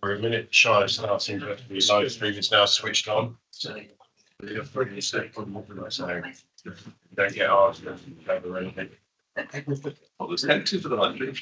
We're a minute shy of starting, but the live stream is now switched on. So don't get asked or anything. What was empty for the live stream?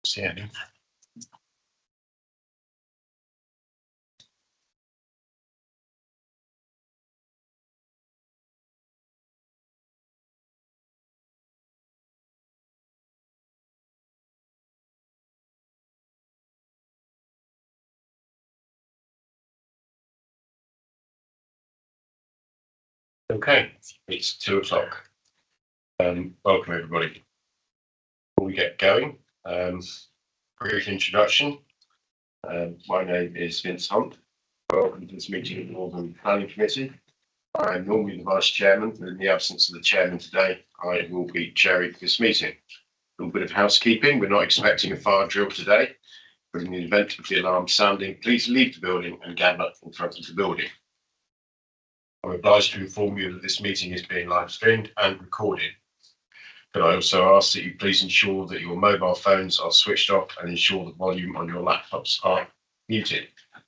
See any? Okay, it's 2 o'clock. Welcome everybody. Before we get going, brief introduction. My name is Vince Hunt. Welcome to this meeting of the Northern Planning Committee. I am normally the Vice Chairman, but in the absence of the Chairman today, I will be chairing this meeting. A little bit of housekeeping. We're not expecting a fire drill today, but in the event of the alarm sounding, please leave the building and gather in front of the building. I'm obliged to inform you that this meeting is being live streamed and recorded. But I also ask that you please ensure that your mobile phones are switched off and ensure the volume on your laptops are muted. To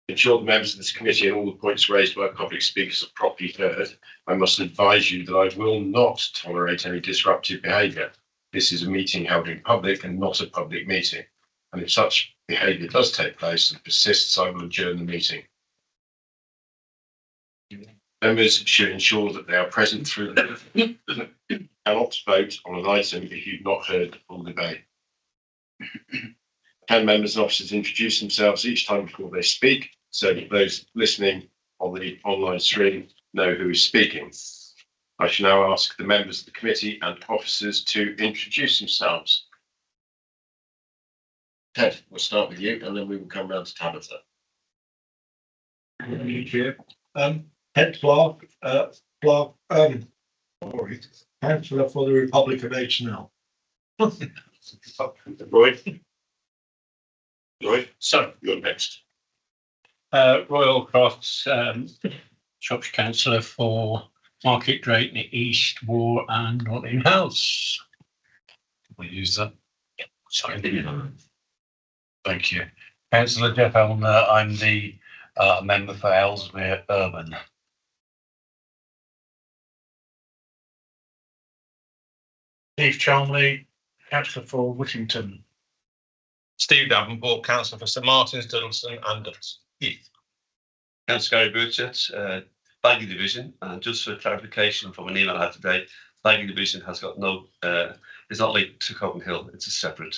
ensure the members of this committee and all the points raised by public speakers are properly heard, I must advise you that I will not tolerate any disruptive behaviour. This is a meeting held in public and not a public meeting. And if such behaviour does take place and persists, I will adjourn the meeting. Members should ensure that they are present through the cannot vote on an item if you've not heard the full debate. Can members and officers introduce themselves each time before they speak, so that those listening on the online stream know who is speaking? I shall now ask the members of the committee and officers to introduce themselves. Ted, we'll start with you and then we will come round to Tabitha. Ted Clark, Councillor for the Republic of H&L. Roy, so you're next. Royal Crofts, Shropshire Councillor for Market Drayton, East, War and Notting House. We use that. Sorry. Thank you. Councillor Jeff Elmer, I'm the member for Ellesmere Urban. Steve Chalmley, Councillor for Whittington. Steve Davenport, Councillor for St Martin's, Duddleston and Heath. Councillor Gary Burchett, Bagley Division, and just for clarification from an email I had today, Bagley Division has got no, it's not linked to Coton Hill, it's a separate,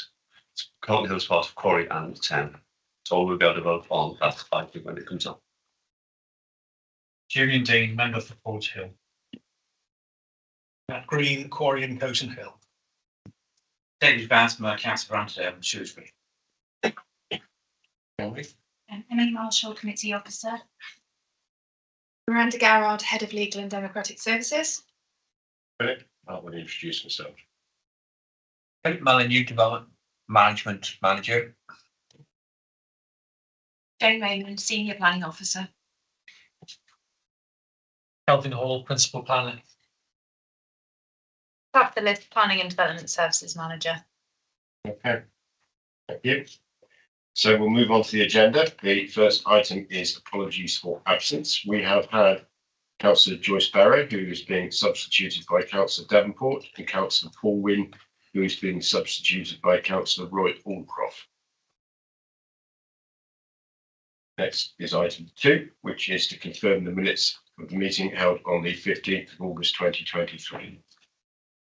Coton Hill is part of Quarry and Town. So we'll be able to vote on that item when it comes up. Julian Dean, member for Port Hill. Matt Green, Quarry and Coton Hill. David Basmer, Councillor for Shrewsbury. Emily Marshall, Committee Officer. Miranda Garrard, Head of Legal and Democratic Services. I will introduce myself. Kate Mullen, New Development Management Manager. Jane Raymond, Senior Planning Officer. Kelvin Hall, Principal Planner. Pat the List, Planning and Development Services Manager. Okay, thank you. So we'll move on to the agenda. The first item is apologies for absence. We have had Councillor Joyce Barrow, who is being substituted by Councillor Davenport, and Councillor Paul Wynne, who is being substituted by Councillor Roy Allcroft. Next is item 2, which is to confirm the minutes of the meeting held on the 15th of August 2023.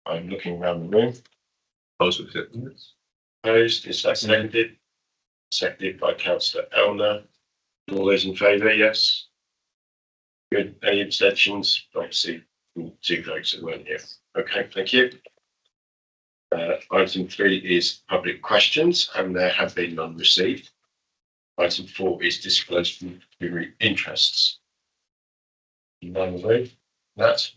I'm looking around the room. Opposed, is that seconded? Seconded by Councillor Elmer. All those in favour, yes. Good. Any abstentions? Obviously, 2 votes that weren't here. Okay, thank you. Item 3 is public questions, and there have been none received. Item 4 is disclosed from interests. None of those. That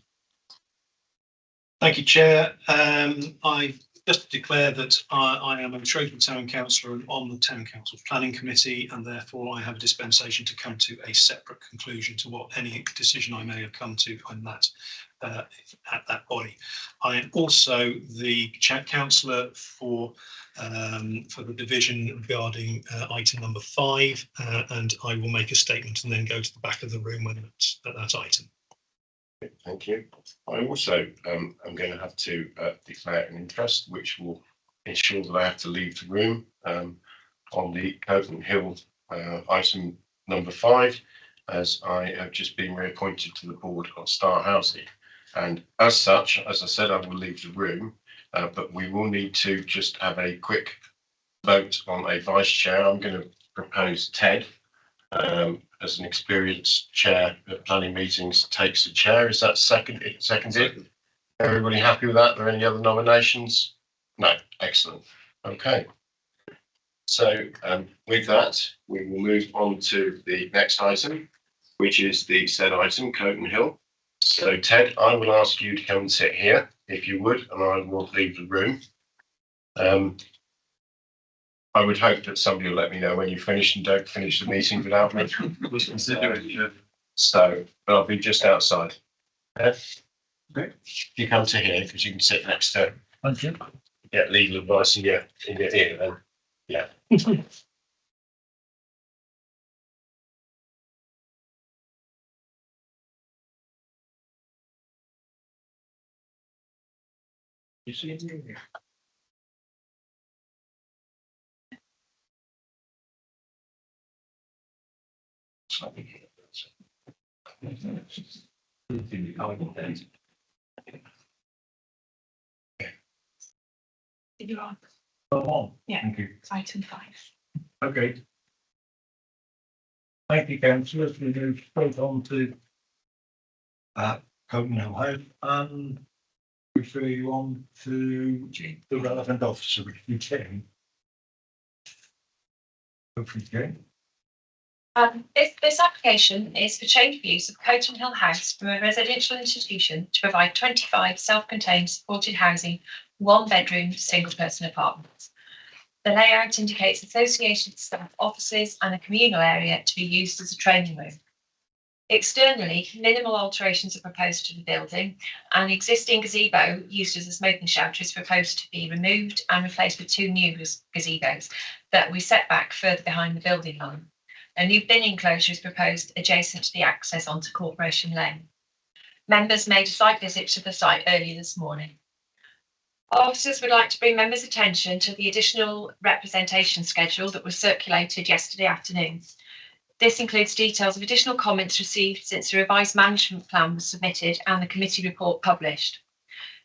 Thank you, Chair. I just declare that I am a Shrewsbury Town Councillor and on the Town Council Planning Committee, and therefore I have a dispensation to come to a separate conclusion to what any decision I may have come to on that at that body. I am also the councillor for the division regarding item number 5, and I will make a statement and then go to the back of the room when it's at that item. Thank you. I also am going to have to declare an interest, which will ensure that I have to leave the room on the Coton Hill item number 5, as I have just been reappointed to the board of Star Housing. And as such, as I said, I will leave the room, but we will need to just have a quick vote on a vice chair. I'm going to propose Ted. As an experienced chair of planning meetings, takes the chair. Is that seconded? Everybody happy with that? Are there any other nominations? No. Excellent. Okay. So with that, we will move on to the next item, which is the said item, Coton Hill. So Ted, I will ask you to come and sit here, if you would, and I will leave the room. I would hope that somebody will let me know when you finish and don't finish the meeting without me. So, but I'll be just outside. Okay. You come to here because you can sit next to get legal advice in your ear then. Yeah. You see it here? You're on. On. Yeah. Thank you. It's item 5. Okay. Thank you, councillors. We move straight on to Coton Hill House and refer you on to the relevant officer if you can. Hopefully, Jane. This application is for change of use of Coton Hill House from a residential institution to provide 25 self-contained supported housing, 1-bedroom, single-person apartments. The layout indicates association staff offices and a communal area to be used as a training room. Externally, minimal alterations are proposed to the building. An existing gazebo used as a smoking shelter is proposed to be removed and replaced with 2 new gazebos that we set back further behind the building line. A new bin enclosure is proposed adjacent to the access onto Corporation Lane. Members made a site visit to the site earlier this morning. Officers would like to bring members' attention to the additional representation schedule that was circulated yesterday afternoon. This includes details of additional comments received since the revised management plan was submitted and the committee report published.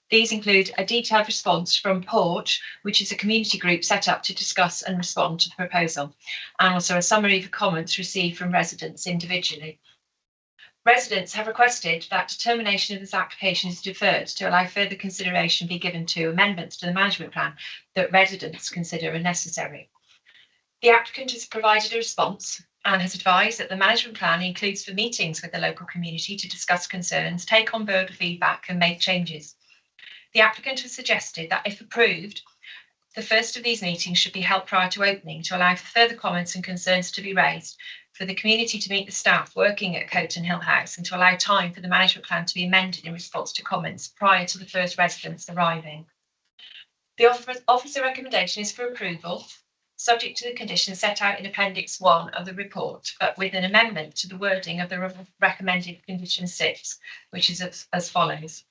These include a detailed response from Porch, which is a community group set up to discuss and respond to the proposal, and also a summary of comments received from residents individually. Residents have requested that determination of this application is deferred to allow further consideration be given to amendments to the management plan that residents consider are necessary. The applicant has provided a response and has advised that the management plan includes for meetings with the local community to discuss concerns, take on board feedback and make changes. The applicant has suggested that if approved, the first of these meetings should be held prior to opening to allow for further comments and concerns to be raised, for the community to meet the staff working at Coton Hill House and to allow time for the management plan to be amended in response to comments prior to the first residents arriving. The officer recommendation is for approval, subject to the conditions set out in Appendix 1 of the report, but with an amendment to the wording of the recommended condition 6, which is as follows.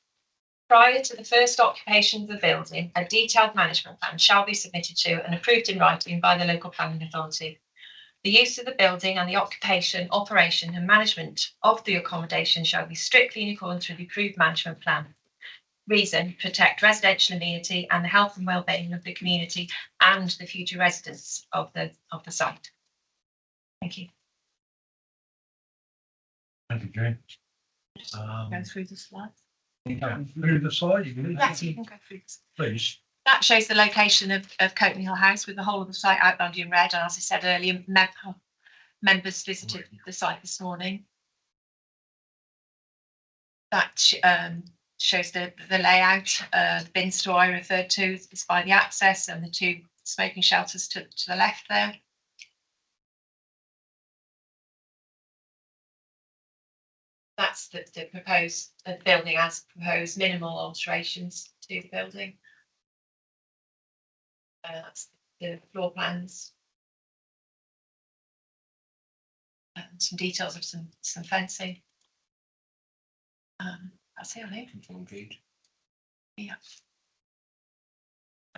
Prior to the first occupation of the building, a detailed management plan shall be submitted to and approved in writing by the local planning authority. The use of the building and the occupation, operation and management of the accommodation shall be strictly in accordance with the approved management plan. Reason, protect residential amenity and the health and well-being of the community and the future residents of the site. Thank you. Thank you, Jane. Go through the slides. Through the slide, you can. Yes, you can go through this. Please. That shows the location of Coton Hill House with the whole of the site outlined in red. And as I said earlier, members visited the site this morning. That shows the layout. The bin store I referred to is by the access, and the two smoking shelters to the left there. That's the proposed building as proposed, minimal alterations to the building. That's the floor plans. And some details of some fencing. That's it, I think. Yeah.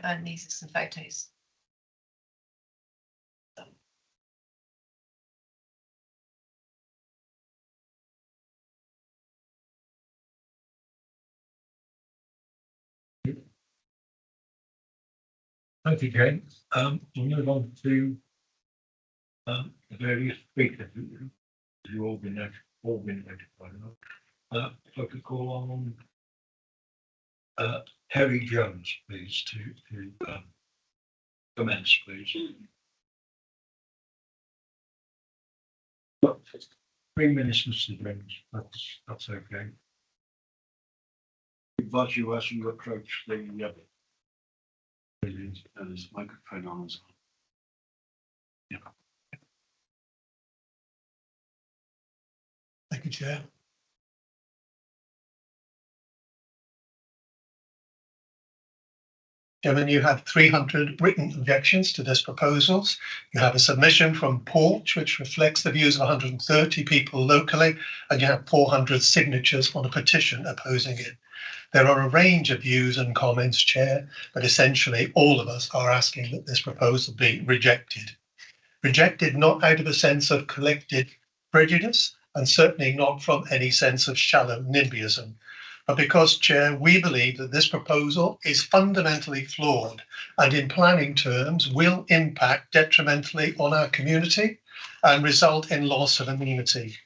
And these are some photos. Thank you, Jane. We'll move on to the various speakers. You've all been notified. If I could call on Terry Jones, please, to commence, please. 3 minutes, Mr. Jones. That's okay. Advise you as you approach the There's a microphone on as well. Yeah. Thank you, Chair. Chairman, you have 300 written objections to this proposals. You have a submission from Porch, which reflects the views of 130 people locally, and you have 400 signatures on a petition opposing it. There are a range of views and comments, Chair, but essentially all of us are asking that this proposal be rejected. Rejected not out of a sense of collective prejudice, and certainly not from any sense of shallow NIMBYism, but because, Chair, we believe that this proposal is fundamentally flawed and in planning terms will impact detrimentally on our community and result in loss of amenity.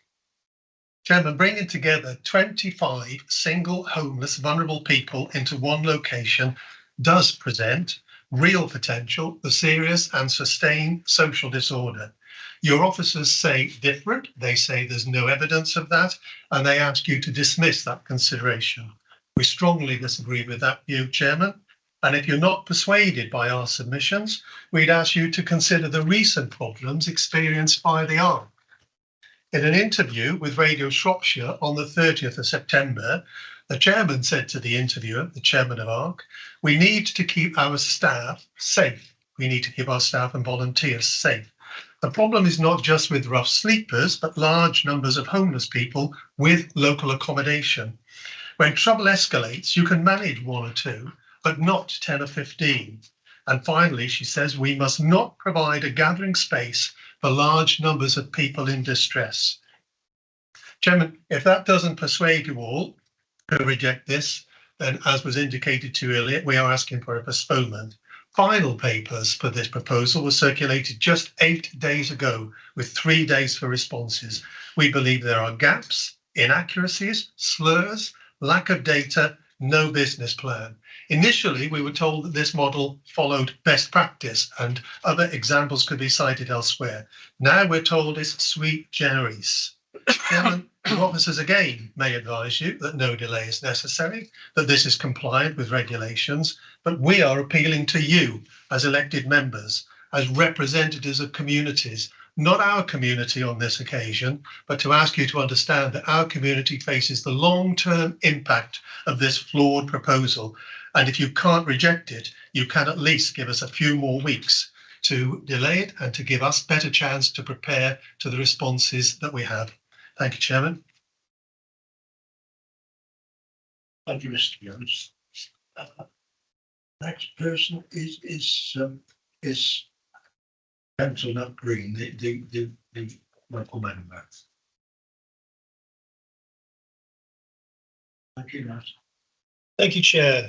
Chairman, bringing together 25 single homeless vulnerable people into one location does present real potential for serious and sustained social disorder. Your officers say different. They say there's no evidence of that, and they ask you to dismiss that consideration. We strongly disagree with that view, Chairman. And if you're not persuaded by our submissions, we'd ask you to consider the recent problems experienced by the ARC. In an interview with Radio Shropshire on the 30th of September, the chairman said to the interviewer, the chairman of ARC, we need to keep our staff safe. We need to keep our staff and volunteers safe. The problem is not just with rough sleepers, but large numbers of homeless people with local accommodation. When trouble escalates, you can manage 1 or 2, but not 10 or 15. And finally, she says, we must not provide a gathering space for large numbers of people in distress. Chairman, if that doesn't persuade you all to reject this, then as was indicated to you earlier, we are asking for a postponement. Final papers for this proposal were circulated just 8 days ago with 3 days for responses. We believe there are gaps, inaccuracies, slurs, lack of data, no business plan. Initially, we were told that this model followed best practice and other examples could be cited elsewhere. Now we're told it's sui generis. Chairman, officers again may advise you that no delay is necessary, that this is compliant with regulations, but we are appealing to you as elected members, as representatives of communities, not our community on this occasion, but to ask you to understand that our community faces the long-term impact of this flawed proposal. And if you can't reject it, you can at least give us a few more weeks to delay it and to give us better chance to prepare to the responses that we have. Thank you, Chairman. Thank you, Mr. Jones. Next person is Councillor Nut Green, the local member. Thank you, Nat. Thank you, Chair.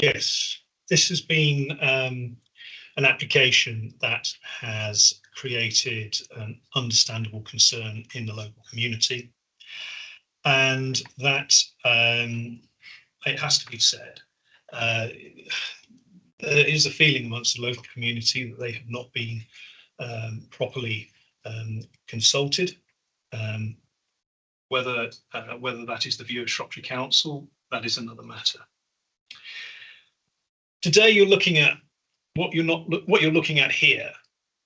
Yes, this has been an application that has created an understandable concern in the local community, and that it has to be said, there is a feeling amongst the local community that they have not been properly consulted. Whether that is the view of Shropshire Council that is another matter. Today, you're looking at what you're looking at here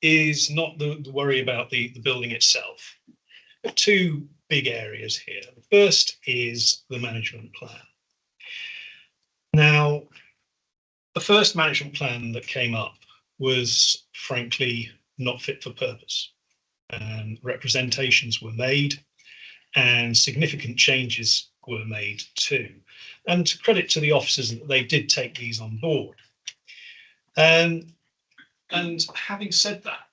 is not the worry about the building itself. There are two big areas here. The first is the management plan. Now, the first management plan that came up was frankly not fit for purpose. Representations were made and significant changes were made too. And credit to the officers that they did take these on board. And having said that,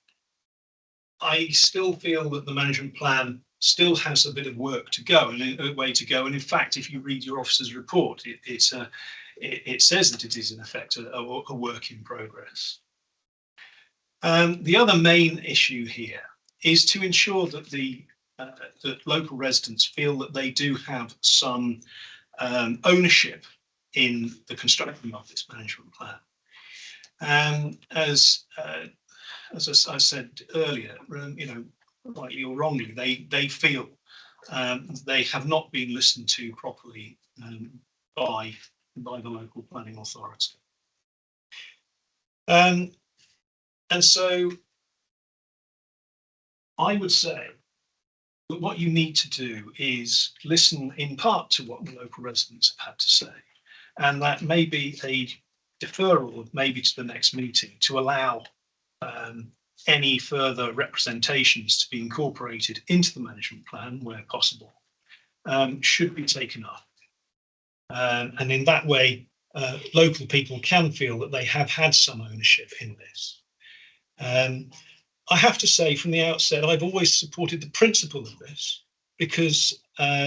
I still feel that the management plan still has a bit of work to go and a way to go. And in fact, if you read your officer's report, it says that it is in effect a work in progress. The other main issue here is to ensure that that local residents feel that they do have some ownership in the construction of this management plan. As I said earlier, rightly or wrongly, they feel they have not been listened to properly by the local planning authority. And so I would say that what you need to do is listen in part to what the local residents have had to say, and that may be a deferral maybe to the next meeting to allow any further representations to be incorporated into the management plan where possible, should be taken up. And in that way, local people can feel that they have had some ownership in this. I have to say from the outset, I've always supported the principle of this because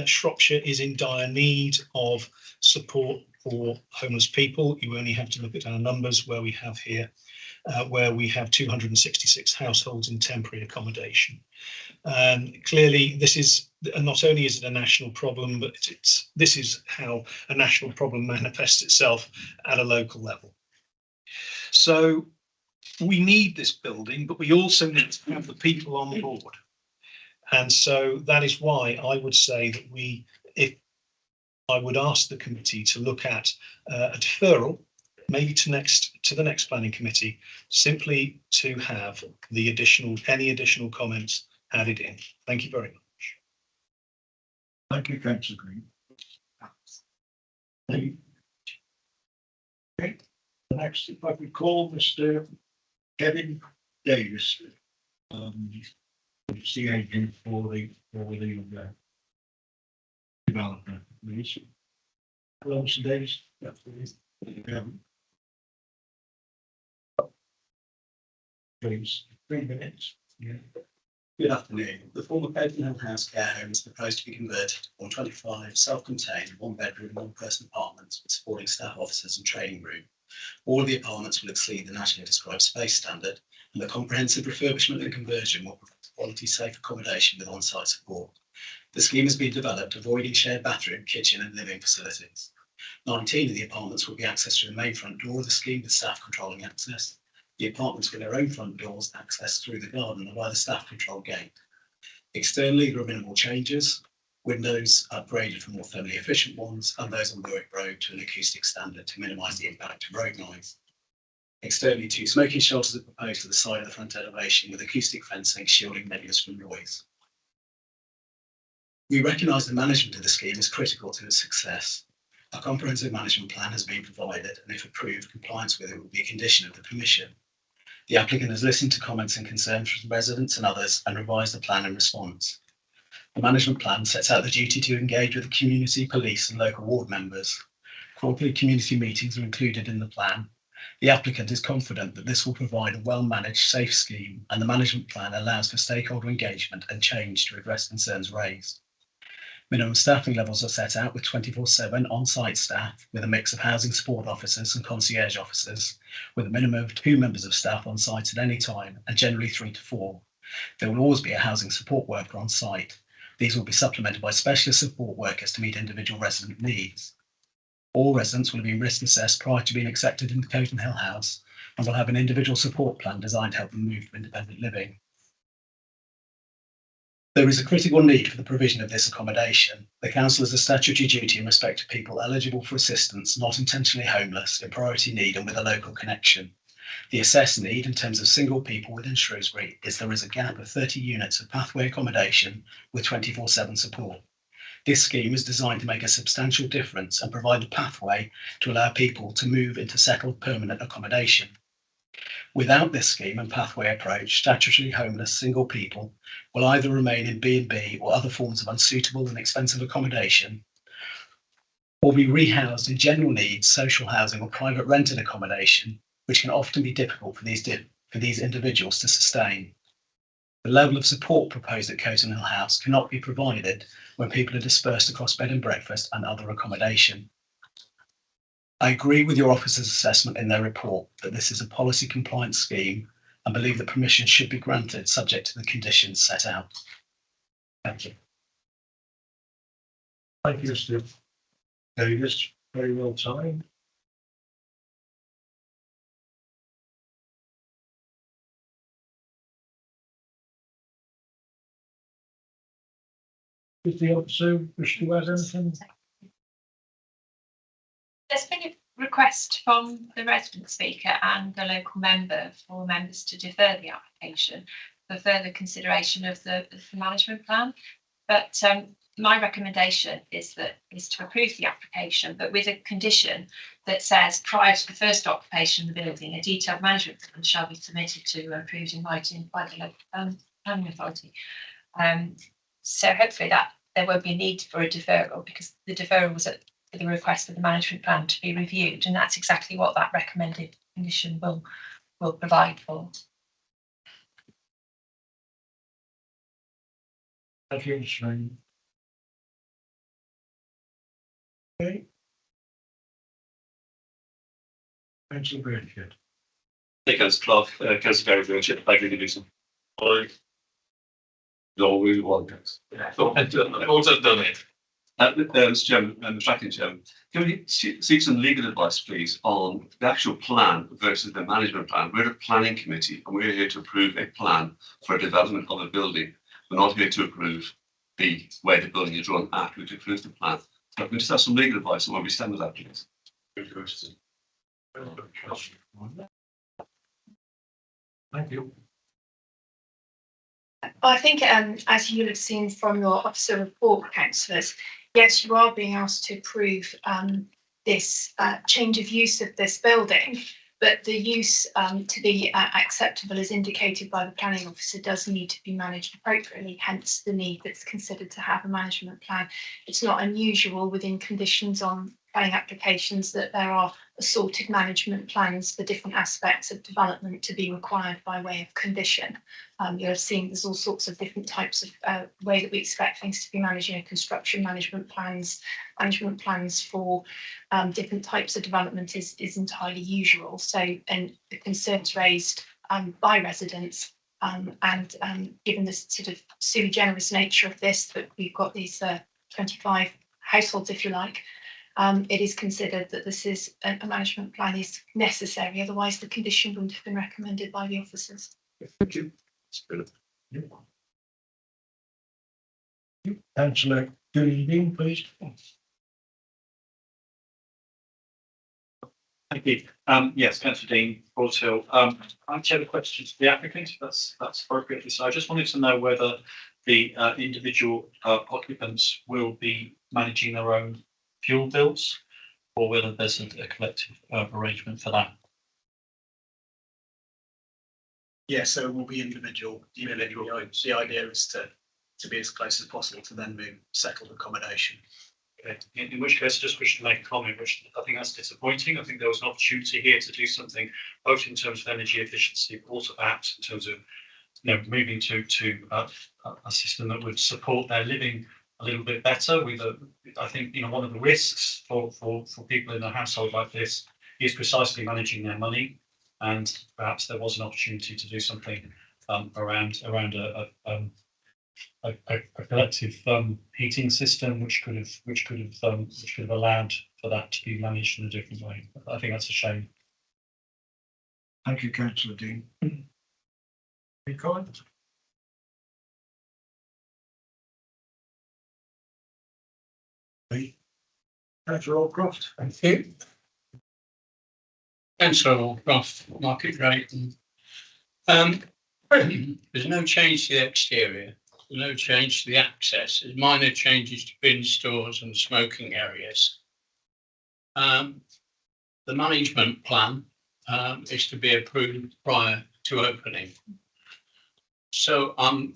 Shropshire is in dire need of support for homeless people. You only have to look at our numbers where we have here, where we have 266 households in temporary accommodation. Clearly, this is not only is it a national problem, but this is how a national problem manifests itself at a local level. So we need this building, but we also need to have the people on board. And so that is why I would say that I would ask the committee to look at a deferral, maybe to the next planning committee, simply to have any additional comments added in. Thank you very much. Thank you, Councillor Green. Okay. Next, if I could call Mr. Kevin Davies, the agent for the developer, please. Hello, Mr. Davies. Please, 3 minutes. Yeah. Good afternoon. The former Copenhagen House care home is proposed to be converted to 125 self-contained, one-bedroom, one-person apartments with supporting staff offices and training room. All of the apartments will exceed the nationally described space standard, and the comprehensive refurbishment and conversion will provide quality, safe accommodation with on-site support. The scheme has been developed avoiding shared bathroom, kitchen and living facilities. 19 of the apartments will be accessed through the main front door of the scheme with staff controlling access. The apartments with their own front doors accessed through the garden or by the staff control gate. Externally, there are minimal changes. Windows upgraded from more thermally efficient ones, and those on Warwick Road to an acoustic standard to minimise the impact of road noise. Externally, 2 smoking shelters are proposed to the side of the front elevation with acoustic fencing shielding neighbours from noise. We recognise the management of the scheme is critical to its success. A comprehensive management plan has been provided, and if approved, compliance with it will be a condition of the permission. The applicant has listened to comments and concerns from residents and others and revised the plan in response. The management plan sets out the duty to engage with the community, police and local ward members. Quarterly community meetings are included in the plan. The applicant is confident that this will provide a well-managed, safe scheme, and the management plan allows for stakeholder engagement and change to address concerns raised. Minimum staffing levels are set out with 24/7 on-site staff with a mix of housing support officers and concierge officers, with a minimum of 2 members of staff on site at any time and generally 3 to 4. There will always be a housing support worker on site. These will be supplemented by specialist support workers to meet individual resident needs. All residents will have been risk assessed prior to being accepted into Copenhagen House and will have an individual support plan designed to help them move to independent living. There is a critical need for the provision of this accommodation. The council has a statutory duty in respect to people eligible for assistance, not intentionally homeless, in priority need and with a local connection. The assessed need in terms of single people within Shrewsbury is there is a gap of 30 units of pathway accommodation with 24/7 support. This scheme is designed to make a substantial difference and provide a pathway to allow people to move into settled permanent accommodation. Without this scheme and pathway approach, statutorily homeless single people will either remain in B&B or other forms of unsuitable and expensive accommodation, or be rehoused in general needs, social housing or private rented accommodation, which can often be difficult for these individuals to sustain. The level of support proposed at Coton Hill House cannot be provided when people are dispersed across bed and breakfast and other accommodation. I agree with your officer's assessment in their report that this is a policy compliant scheme and believe that permission should be granted subject to the conditions set out. Thank you. Thank you, Mr. Davies. Very well timed. Does the officer wish to add anything? There's been a request from the resident speaker and the local member for members to defer the application for further consideration of the management plan. But my recommendation is to approve the application, but with a condition that says prior to the first occupation of the building, a detailed management plan shall be submitted to approved in writing by the local planning authority. So hopefully that there won't be a need for a deferral, because the deferral was at the request of the management plan to be reviewed, and that's exactly what that recommended condition will provide for. Thank you, Mr. Rain. Okay. Councillor Birchett. Thank you, Councillor Clark, Councillor Gary Birchett, I'd like to do some. No, we want it. I've also done it. Mr. Chairman, Mr. Acting Chairman, can we seek some legal advice, please, on the actual plan versus the management plan? We're a planning committee and we're here to approve a plan for a development of a building. We're not here to approve the way the building is run after we approve the plan. So we just have some legal advice on where we stand with that, please. Good question. Thank you. I think, as you would have seen from your officer report, councillors, yes, you are being asked to approve this change of use of this building, but the use to be acceptable as indicated by the planning officer does need to be managed appropriately, hence the need that's considered to have a management plan. It's not unusual within conditions on planning applications that there are assorted management plans for different aspects of development to be required by way of condition. You'll have seen there's all sorts of different types of way that we expect things to be managed, construction management plans for different types of development is entirely usual. So, and the concerns raised by residents and given the sort of sui generis nature of this, that we've got these 25 households, if you like, it is considered that this is a management plan is necessary. Otherwise, the condition wouldn't have been recommended by the officers. Thank you. Councillor Dean, please. Thank you. Yes, Councillor Dean, Broads Hill. I actually have a question to the applicant. That's appropriate. So I just wanted to know whether the individual occupants will be managing their own fuel bills, or whether there's a collective arrangement for that. Yeah, so it will be individual. The idea is to be as close as possible to then move settled accommodation. Okay. In which case, I just wish to make a comment, which I think that's disappointing. I think there was an opportunity here to do something, both in terms of energy efficiency, but also perhaps in terms of moving to a system that would support their living a little bit better. I think one of the risks for people in a household like this is precisely managing their money, and perhaps there was an opportunity to do something around a collective heating system, which could have allowed for that to be managed in a different way. I think that's a shame. Thank you, Councillor Dean. Any comment? Councillor Aldcroft. Thank you. Councillor Aldcroft, market rate. There's no change to the exterior, there's no change to the access, there's minor changes to bin stores and smoking areas. The management plan is to be approved prior to opening. So I'm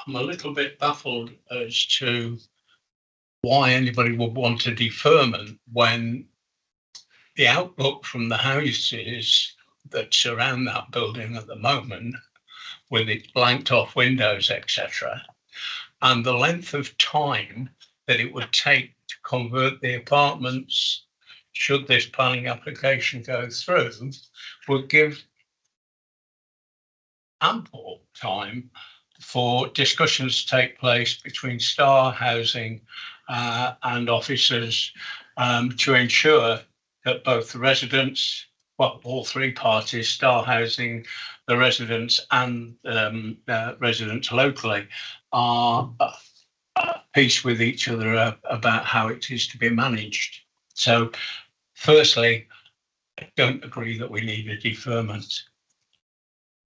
a little bit baffled as to why anybody would want a deferment when the outlook from the houses that surround that building at the moment, with its blanked off windows, etc., and the length of time that it would take to convert the apartments, should this planning application go through, would give ample time for discussions to take place between Star Housing and officers to ensure that both the residents, well, all three parties, Star Housing, the residents and residents locally, are at peace with each other about how it is to be managed. So firstly, I don't agree that we need a deferment.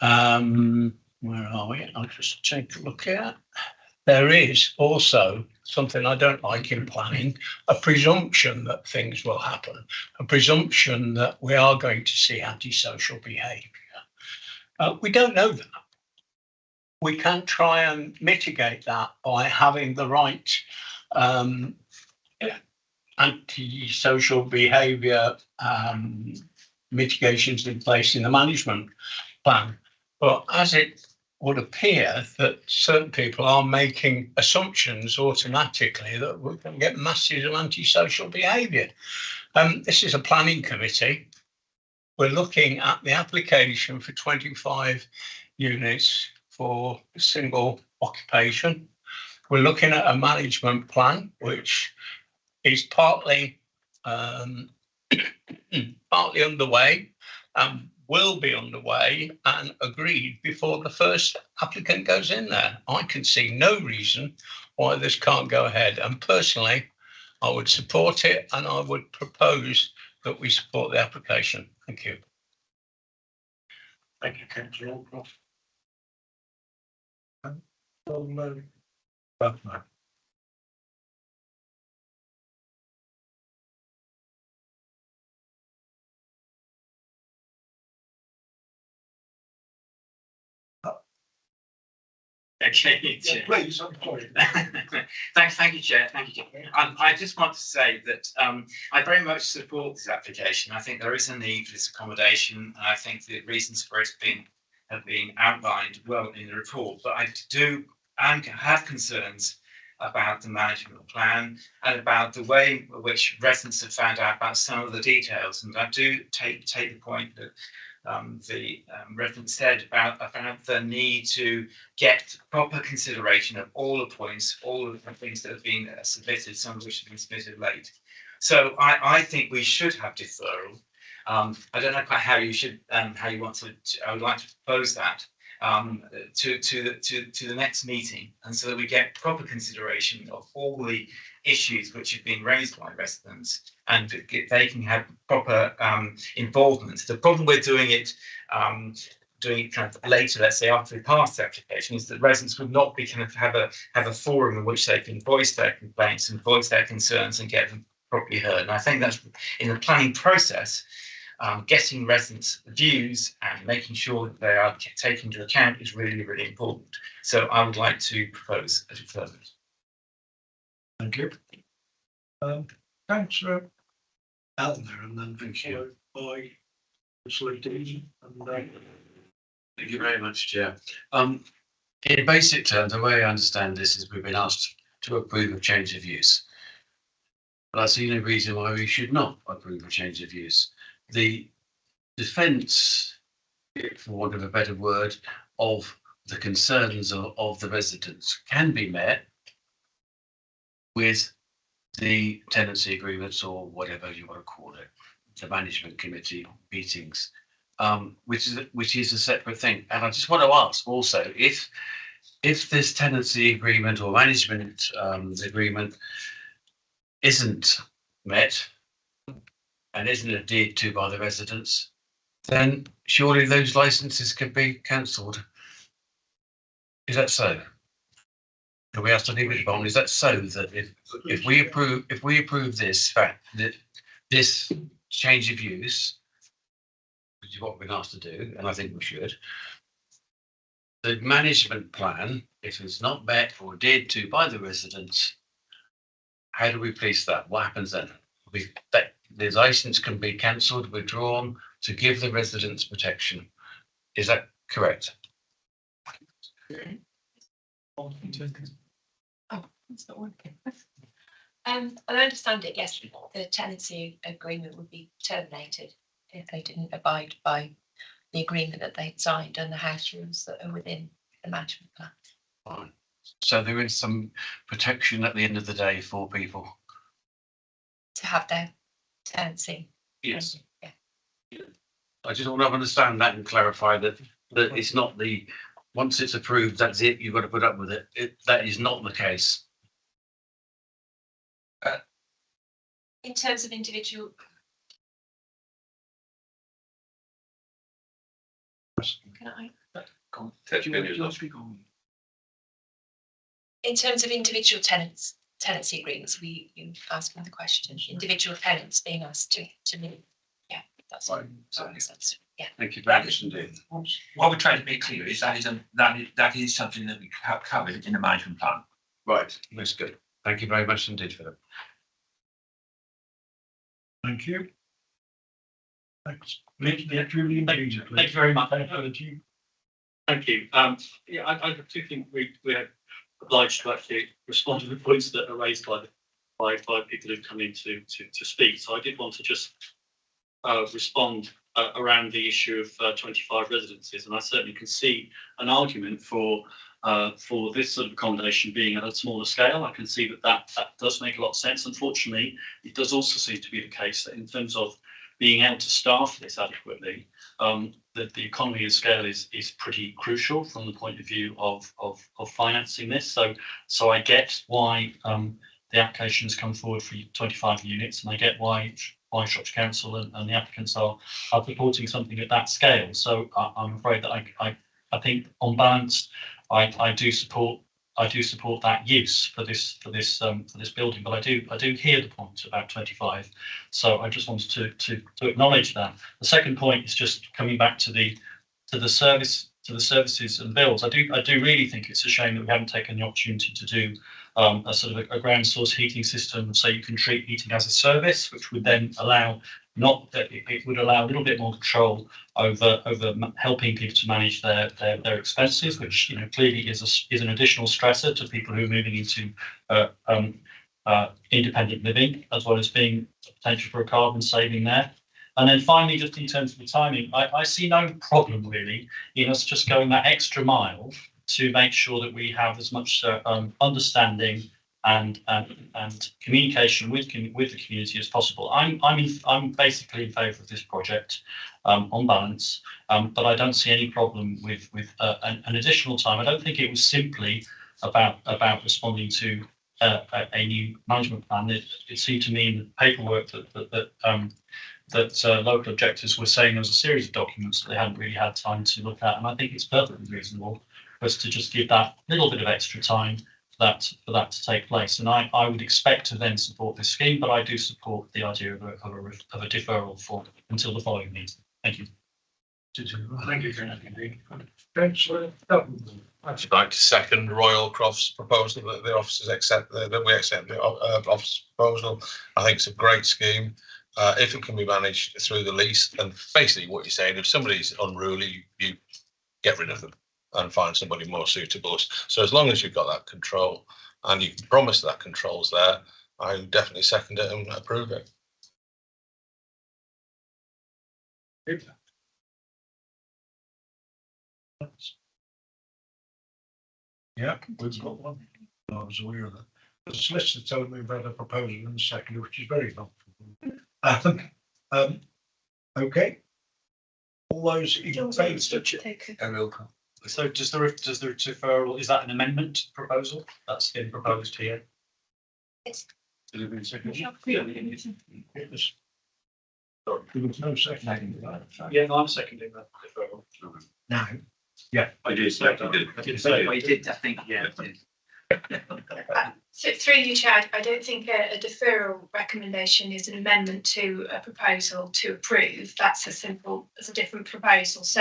Where are we? I'll just take a look at. There is also something I don't like in planning, a presumption that things will happen, a presumption that we are going to see antisocial behaviour. We don't know that. We can try and mitigate that by having the right antisocial behaviour mitigations in place in the management plan. But as it would appear that certain people are making assumptions automatically that we're going to get masses of antisocial behaviour. This is a planning committee. We're looking at the application for 25 units for single occupation. We're looking at a management plan, which is partly underway and will be underway and agreed before the first applicant goes in there. I can see no reason why this can't go ahead. And personally, I would support it and I would propose that we support the application. Thank you. Thank you, Councillor Aldcroft. Okay. Yeah, please, I'm sorry. Thank you, Chair. Thank you, Chair. I just want to say that I very much support this application. I think there is a need for this accommodation, and I think the reasons for it have been outlined well in the report. But I do and have concerns about the management plan and about the way in which residents have found out about some of the details. And I do take the point that the referent said about the need to get proper consideration of all the points, all of the things that have been submitted, some of which have been submitted late. So I think we should have deferral. I don't know quite how you should, how you want to. I would like to propose that to the next meeting, and so that we get proper consideration of all the issues which have been raised by residents, and they can have proper involvement. The problem with doing it kind of later, let's say after we pass the application, is that residents would not be kind of have a forum in which they can voice their complaints and voice their concerns and get them properly heard. And I think that's in the planning process. Getting residents' views and making sure that they are taken into account is really, really important. So I would like to propose a deferment. Thank you. Councillor Elmer, and then thank you. By Councillor Davies and Thank you very much, Chair. In basic terms, the way I understand this is we've been asked to approve of change of use. But I see no reason why we should not approve of change of use. The defence, for want of a better word, of the concerns of the residents can be met with the tenancy agreements, or whatever you want to call it, the management committee meetings, which is a separate thing. And I just want to ask also, if this tenancy agreement or management agreement isn't met and isn't adhered to by the residents, then surely those licences can be cancelled. Is that so? Can we ask to leave it on? Is that so that if we approve this fact that this change of use, which is what we've been asked to do, and I think we should, the management plan, if it's not met or adhered to by the residents, how do we police that? What happens then? The licence can be cancelled, withdrawn to give the residents protection. Is that correct? Oh, it's not working. I understand it, yes, the tenancy agreement would be terminated if they didn't abide by the agreement that they'd signed and the house rules that are within the management plan. Fine. So there is some protection at the end of the day for people. To have their tenancy. Yes. Yeah. I just want to understand that and clarify that it's not once it's approved, that's it, you've got to put up with it. That is not the case. In terms of individual. Can I? In terms of individual tenancy agreements, you asking the question, individual tenants being asked to move. Yeah, that's right. Yeah. Thank you very much indeed. What we're trying to be clear is that is something that we have covered in the management plan. Right, that's good. Thank you very much indeed for that. Thank you. Thanks. Julie, Thank you very much. Thank you. Yeah, I do think we're obliged to actually respond to the points that are raised by people who've come in to speak. So I did want to just respond around the issue of 25 residences, and I certainly can see an argument for this sort of accommodation being at a smaller scale. I can see that does make a lot of sense. Unfortunately, it does also seem to be the case that in terms of being able to staff this adequately, that the economy of scale is pretty crucial from the point of view of financing this. So I get why the application has come forward for 25 units, and I get why Shropshire Council and the applicants are supporting something at that scale. So I'm afraid that I think on balance, I do support that use for this building, but I do hear the point about 25. So I just wanted to acknowledge that. The second point is just coming back to the services and bills. I do really think it's a shame that we haven't taken the opportunity to do a sort of a ground source heating system, so you can treat heating as a service, which would then allow it would allow a little bit more control over helping people to manage their expenses, which clearly is an additional stressor to people who are moving into independent living, as well as being a potential for a carbon saving there. And then finally, just in terms of the timing, I see no problem really in us just going that extra mile to make sure that we have as much understanding and communication with the community as possible. I'm basically in favour of this project on balance, but I don't see any problem with an additional time. I don't think it was simply about responding to a new management plan. It seemed to me in the paperwork that local objectors were saying there was a series of documents that they hadn't really had time to look at, and I think it's perfectly reasonable for us to just give that little bit of extra time for that to take place. And I would expect to then support this scheme, but I do support the idea of a deferral for until the following meeting. Thank you. Thank you, I'd like to second Royal Croft's proposal that the officers accept that we accept the officer's proposal. I think it's a great scheme. If it can be managed through the lease, and basically what you're saying, if somebody's unruly, you get rid of them and find somebody more suitable. So as long as you've got that control and you can promise that control's there, I definitely second it and approve it. Yeah, we've got one. I was aware of that. The solicitor told me about a proposal in the second, which is very helpful. Okay. All those in favour. So does the referral, is that an amendment proposal that's been proposed here? It was. There was no second. Yeah, no, I'm seconding that deferral. Now, yeah. I did say, I did. I did say, Well, you did, I think, yeah. So through you, Chad, I don't think a deferral recommendation is an amendment to a proposal to approve. That's a different proposal. So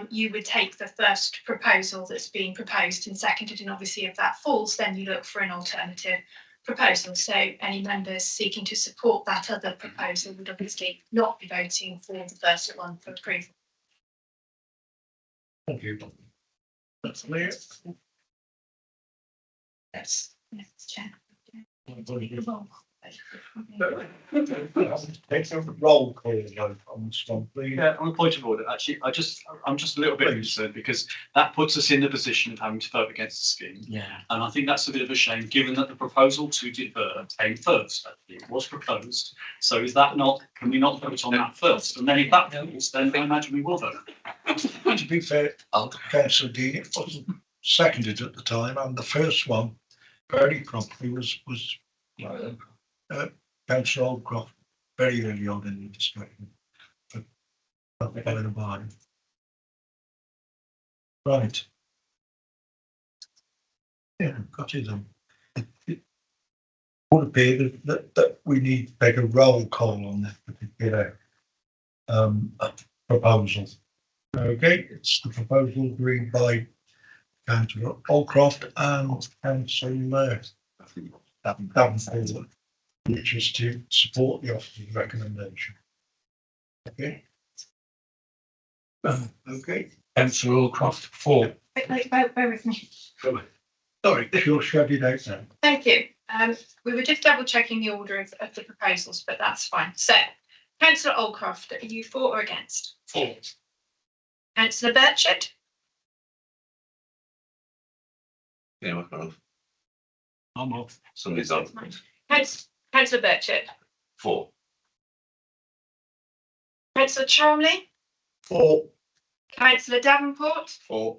you would take the first proposal that's being proposed and seconded, and obviously if that falls, then you look for an alternative proposal. So any members seeking to support that other proposal would obviously not be voting for the first one for approval. Thank you. That's clear. Yes, Chair. Take a roll call vote on this one, please. Yeah, on a point of order, actually, I'm just a little bit concerned because that puts us in the position of having to vote against the scheme. Yeah. And I think that's a bit of a shame, given that the proposal to defer came first. Actually, it was proposed. So is that not, can we not vote on that first? And then if that fails, then I imagine we will vote. To be fair, Councillor Dean, it wasn't seconded at the time, and the first one very promptly was Councillor Oldcroft very early on in the discussion. Right. Yeah, got it then. It would appear that we need to take a roll call on this particular proposal. Okay, it's the proposal agreed by Councillor Oldcroft and Councillor Davies, which is to support the officer's recommendation. Okay. Okay. Councillor Oldcroft, 4. Bear with me. Sorry, you'll shut it out now. Thank you. We were just double checking the order of the proposals, but that's fine. So, Councillor Oldcroft, are you for or against? 4. Councillor Birchett? Yeah, I'm I'm off. Somebody's on. Councillor Birchett? 4. Councillor Cholmondeley? 4. Councillor Davenport? 4.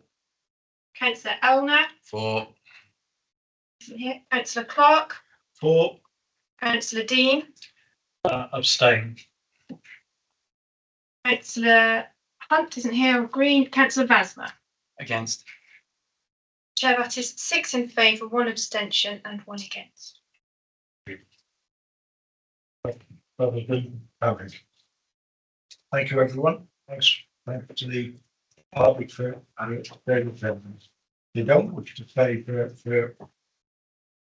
Councillor Elner? 4. Councillor Clark? 4. Councillor Dean? Abstain. Councillor Hunt isn't here. Green. Councillor Vasmer? Against. Chair, that is 6 in favour, 1 abstention and 1 against. Thank you, everyone. Thanks to the public for their attendance. If you don't wish to stay for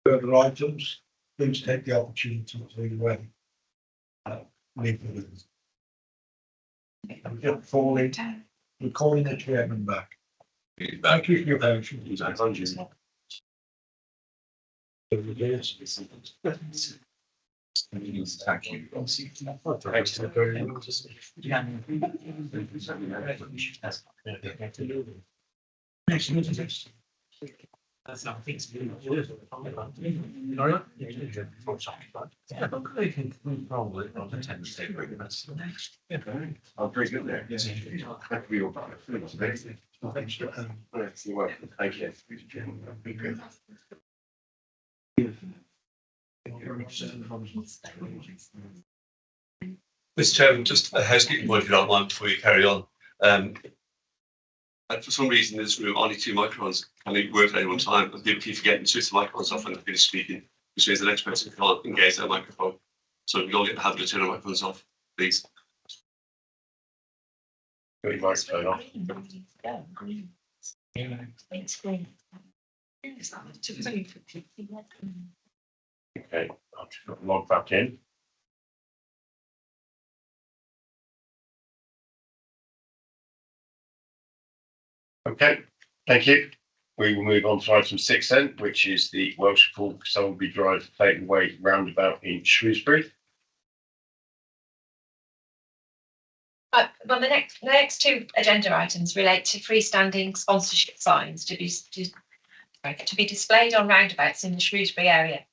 further items, please take the opportunity to leave the room. I'm just calling the chairman back. Thank you for your patience. Thank you. That's not things to do. Control it on the 10 state. I'm very good there. Yes. Thank you. You're welcome. Thank you. Mr. Chairman, just a housekeeping point if you don't mind before you carry on. For some reason, in this room, only 2 microphones can work at any one time. And people keep forgetting to switch the microphones off when they're finished speaking, which means the next person can't engage their microphone. So if you don't get the habit of turning the microphones off, please. Your microphone off. Okay, I'll just log back in. Okay, thank you. We will move on to item 6 then, which is the Welsh Pool Sulby Drive Clayton Way roundabout in Shrewsbury. Well, the next 2 agenda items relate to freestanding sponsorship signs to be displayed on roundabouts in the Shrewsbury area.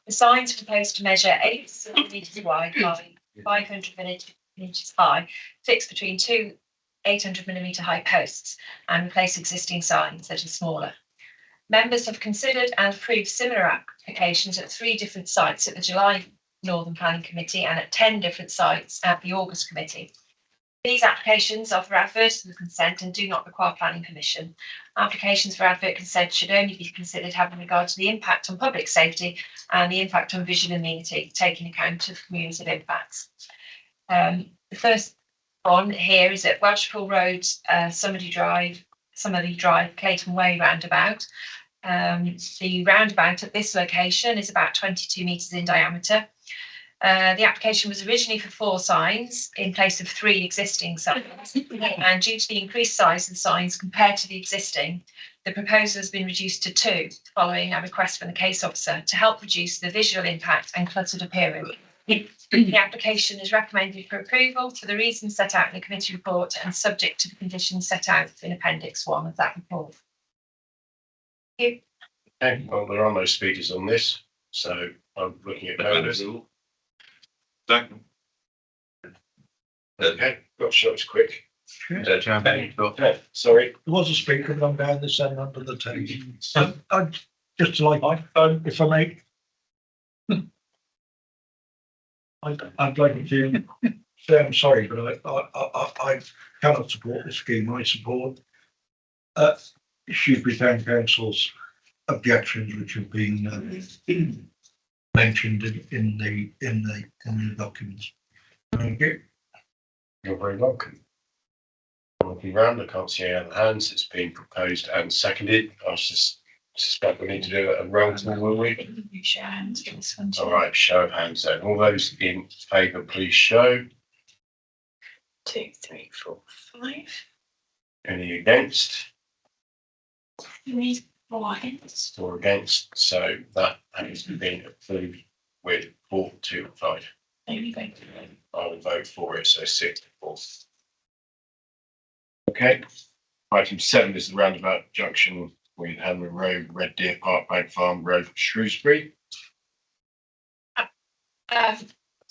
The signs are proposed to measure 8 centimetres wide by 500 millimetres high, fixed between 2 800mm high posts, and replace existing signs that are smaller. Members have considered and approved similar applications at 3 different sites at the July Northern Planning Committee and at 10 different sites at the August Committee. These applications are for adverse to the consent and do not require planning permission. Applications for advert consent should only be considered having regard to the impact on public safety and the impact on visual amenity, taking account of cumulative impacts. The first one here is at Welshpool Road, Somebody Drive, Clayton Way roundabout. The roundabout at this location is about 22 metres in diameter. The application was originally for 4 signs in place of 3 existing signs, and due to the increased size of the signs compared to the existing, the proposal has been reduced to 2 following a request from the case officer to help reduce the visual impact and cluttered appearance. The application is recommended for approval for the reasons set out in the committee report and subject to the conditions set out in Appendix 1 of that report. Okay, well, there are no speakers on this, so I'm looking at members. Second. Okay, got shots quick. Okay. Sorry. There was a speaker, but I'm down this end under the table. I'd just like, if I may. I'd like to say I'm sorry, but I cannot support the scheme. I support Shrewsbury Town Council's objections, which have been mentioned in the documents. Thank you. You're very welcome. Looking round, I can't see any other hands. It's been proposed and seconded. I suspect we need to do a roll call, will we? Show hands for this one. All right, show of hands then. All those in favour, please show. 2, 3, 4, 5. Any against? 3, 4 against. 4 against. So that has been approved with 4 to 5. Only vote. I would vote for it, so 6 to 4. Okay. Item 7 is the roundabout junction with Hanmer Road, Red Deer Park, Bank Farm Road, Shrewsbury.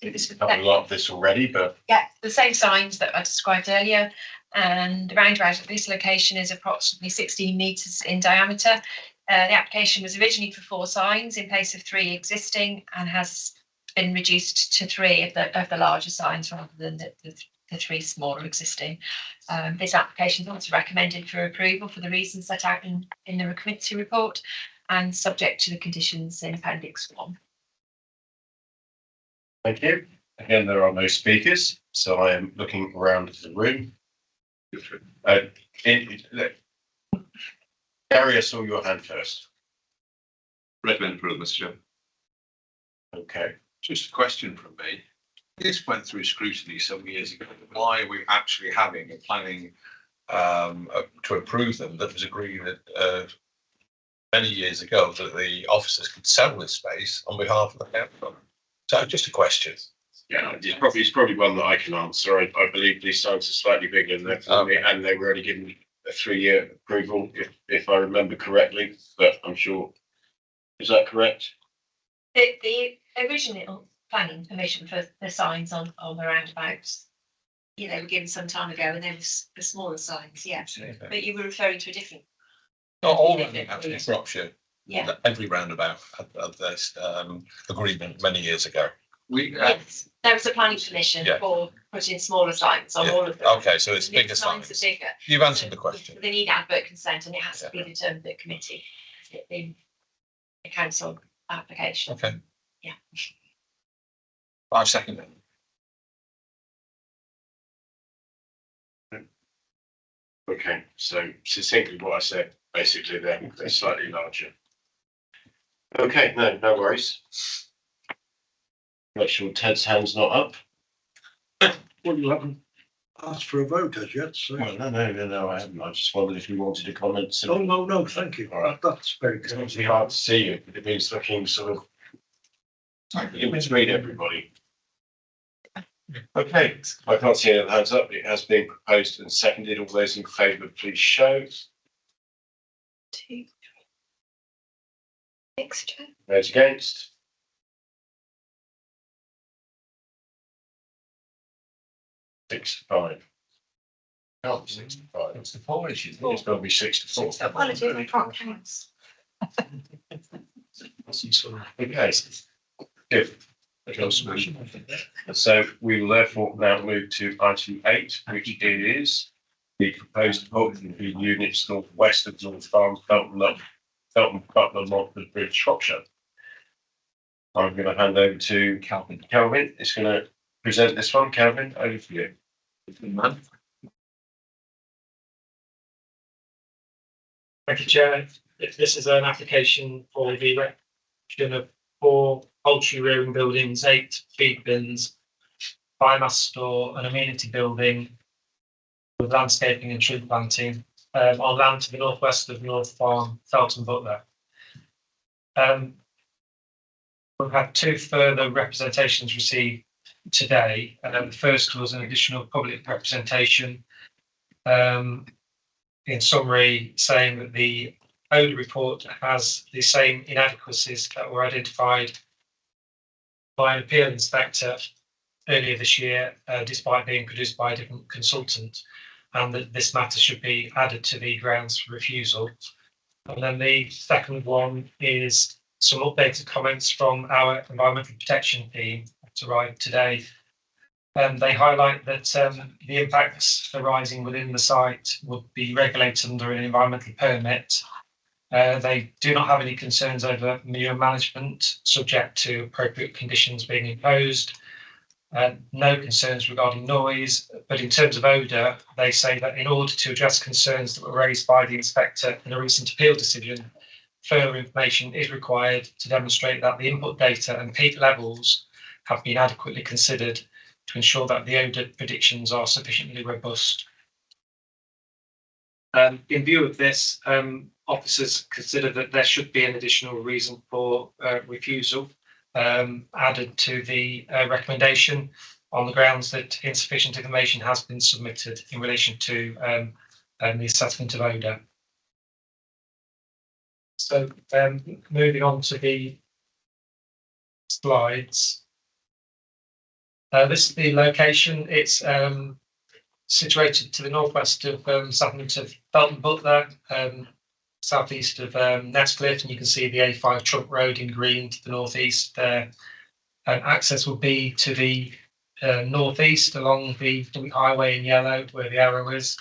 This I've done a lot of this already, but yeah, the same signs that I described earlier, and the roundabout at this location is approximately 16 metres in diameter. The application was originally for 4 signs in place of 3 existing and has been reduced to 3 of the larger signs rather than the 3 smaller existing. This application is also recommended for approval for the reasons set out in the committee report and subject to the conditions in Appendix 1. thank you. Again, there are no speakers, so I am looking around the room. Gary, I saw your hand first. Recommend approval, Mr. Chairman. Okay. Just a question from me. This went through scrutiny some years ago. Why are we actually having a planning to approve them that was agreed many years ago that the officers could sell this space on behalf of the council? So just a question. Yeah, it's probably one that I can answer. I believe these signs are slightly bigger than and they were only given a 3-year approval, if I remember correctly. But I'm sure, is that correct? The original planning permission for the signs on the roundabouts, they were given some time ago, and they were the smaller signs, yeah. But you were referring to a different. Not all roundabouts in Shropshire. Yeah. Every roundabout had this agreement many years ago. Yes, there was a planning permission for putting smaller signs on all of them. Okay, so it's bigger signs. Are bigger. You've answered the question. They need advert consent, and it has to be determined at committee in a council application. Okay. Yeah. 5 seconds. Okay, so succinctly what I said, basically they're slightly larger. Okay, no worries. Make sure Ted's hand's not up. Well, you haven't asked for a vote as yet, so. Well, no, I haven't. I just wondered if you wanted to comment. Oh, no, thank you. All right. That's very It's good. obviously hard to see you. It means looking sort of in between everybody. Okay, I can't see any other hands up. It has been proposed and seconded. All those in favour, please show. 2, 3, 6. Those against? Six to 5. Can't be 6 to 5. It's the 4 issues. It's got to be 6 to 4. Apologies, I can't count. That's useful. Okay, good. So we will therefore now move to item 8, which is the proposed development of units northwest of North Farm, Felton Butler, Montford Bridge, Shropshire. I'm going to hand over to Calvin. Calvin is going to present this one. Calvin, over to you. Thank you, Chair. This is an application for the erection of 4 poultry rearing buildings, 8 feed bins, biomass store, an amenity building with landscaping and tree planting on land to the northwest of North Farm, Felton Butler. We've had 2 further representations received today. The first was an additional public representation. In summary, saying that the odour report has the same inadequacies that were identified by an appeal inspector earlier this year, despite being produced by a different consultant, and that this matter should be added to the grounds for refusal. And then the second one is some updated comments from our environmental protection team that arrived today. They highlight that the impacts arising within the site would be regulated under an environmental permit. They do not have any concerns over manure management, subject to appropriate conditions being imposed. No concerns regarding noise, but in terms of odour, they say that in order to address concerns that were raised by the inspector in a recent appeal decision, further information is required to demonstrate that the input data and peak levels have been adequately considered to ensure that the odour predictions are sufficiently robust. In view of this, officers consider that there should be an additional reason for refusal added to the recommendation on the grounds that insufficient information has been submitted in relation to the assessment of odour. So moving on to the slides. This is the location. It's situated to the northwest of settlement of Felton Butler, southeast of Nestcliff, and you can see the A5 trunk road in green to the northeast there. Access will be to the northeast along the highway in yellow where the arrow is.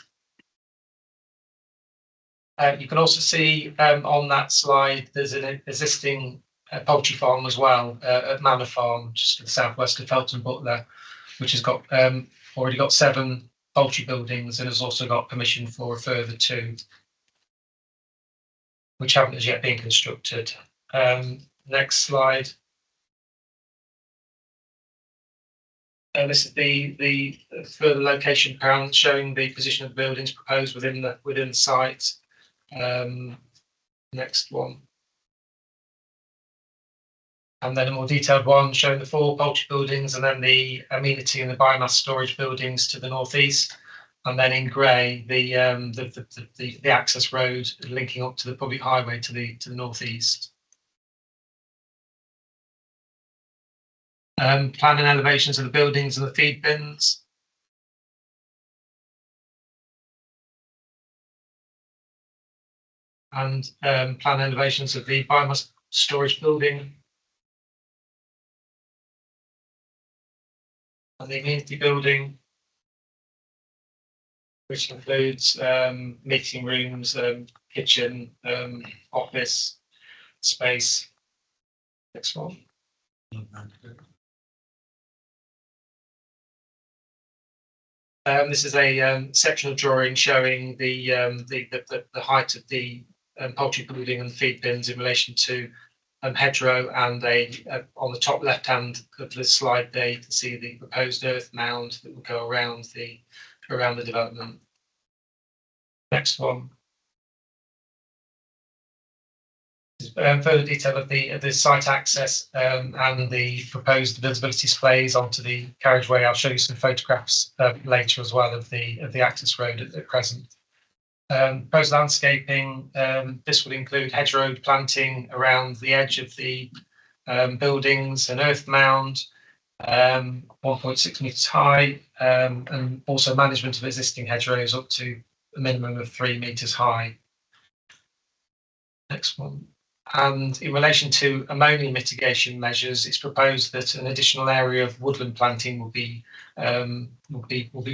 You can also see on that slide there's an existing poultry farm as well at Manor Farm, just to the southwest of Felton Butler, which has got already got 7 poultry buildings and has also got permission for a further 2, which haven't as yet been constructed. Next slide. This is the further location plan showing the position of the buildings proposed within the site. Next one. And then a more detailed one showing the 4 poultry buildings and then the amenity and the biomass storage buildings to the northeast. And then in grey, the access road linking up to the public highway to the northeast. Plan and elevations of the buildings and the feed bins. And plan elevations of the biomass storage building. And the amenity building, which includes meeting rooms, kitchen, office space. Next one. This is a sectional drawing showing the height of the poultry building and feed bins in relation to hedgerow, and on the top left hand of the slide there you can see the proposed earth mound that will go around the development. Next one. Further detail of the site access and the proposed visibility displays onto the carriageway. I'll show you some photographs later as well of the access road at present. Proposed landscaping. This would include hedgerow planting around the edge of the buildings, an earth mound, 1.6 metres high, and also management of existing hedgerows up to a minimum of 3 metres high. Next one. And in relation to ammonia mitigation measures, it's proposed that an additional area of woodland planting will be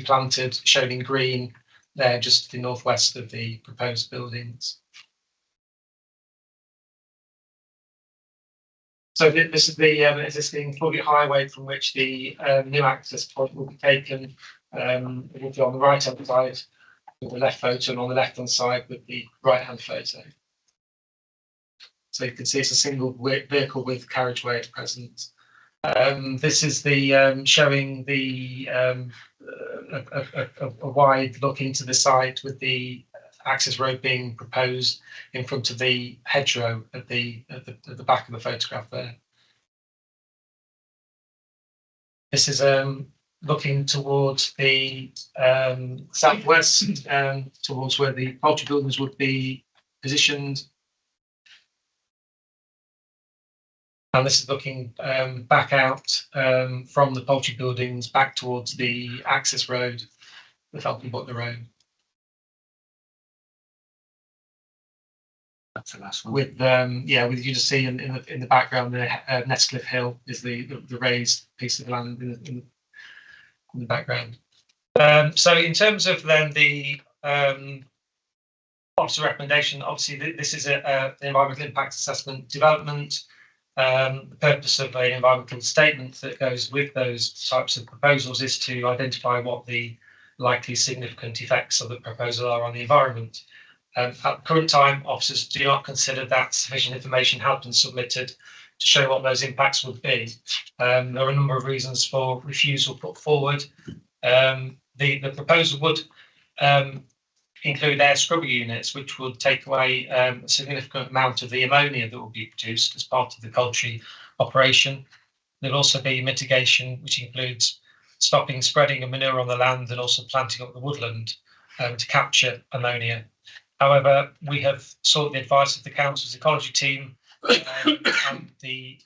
planted, shown in green there, just to the northwest of the proposed buildings. So this is the existing Foregate highway from which the new access point will be taken. It will be on the right hand side with the left photo, and on the left hand side with the right hand photo. So you can see it's a single vehicle with carriageway at present. This is the showing the a wide look into the site with the access road being proposed in front of the hedgerow at the back of the photograph there. This is looking towards the southwest, towards where the poultry buildings would be positioned. And this is looking back out from the poultry buildings back towards the access road, the Falcon Butler Road. That's the last one. With with you just see in the background there, Nestcliff Hill is the raised piece of land in the background. So in terms of then the officer recommendation, obviously this is an environmental impact assessment development. The purpose of an environmental statement that goes with those types of proposals is to identify what the likely significant effects of the proposal are on the environment. At the current time, officers do not consider that sufficient information has been submitted to show what those impacts would be. There are a number of reasons for refusal put forward. The proposal would include air scrubber units, which would take away a significant amount of the ammonia that will be produced as part of the poultry operation. There'll also be mitigation, which includes stopping spreading of manure on the land and also planting up the woodland to capture ammonia. However, we have sought the advice of the council's ecology team, and the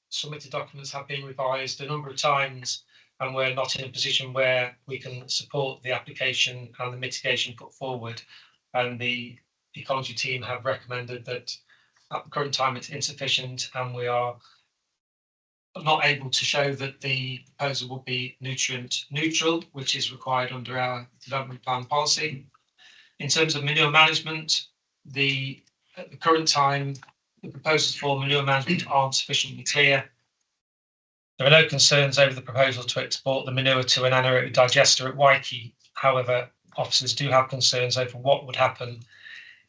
submitted documents have been revised a number of times, and we're not in a position where we can support the application and the mitigation put forward. And the ecology team have recommended that at the current time it's insufficient, and we are not able to show that the proposal will be nutrient neutral, which is required under our development plan policy. In terms of manure management, at the current time, the proposals for manure management aren't sufficiently clear. There are no concerns over the proposal to export the manure to an anaerobic digester at Waikiki. However, officers do have concerns over what would happen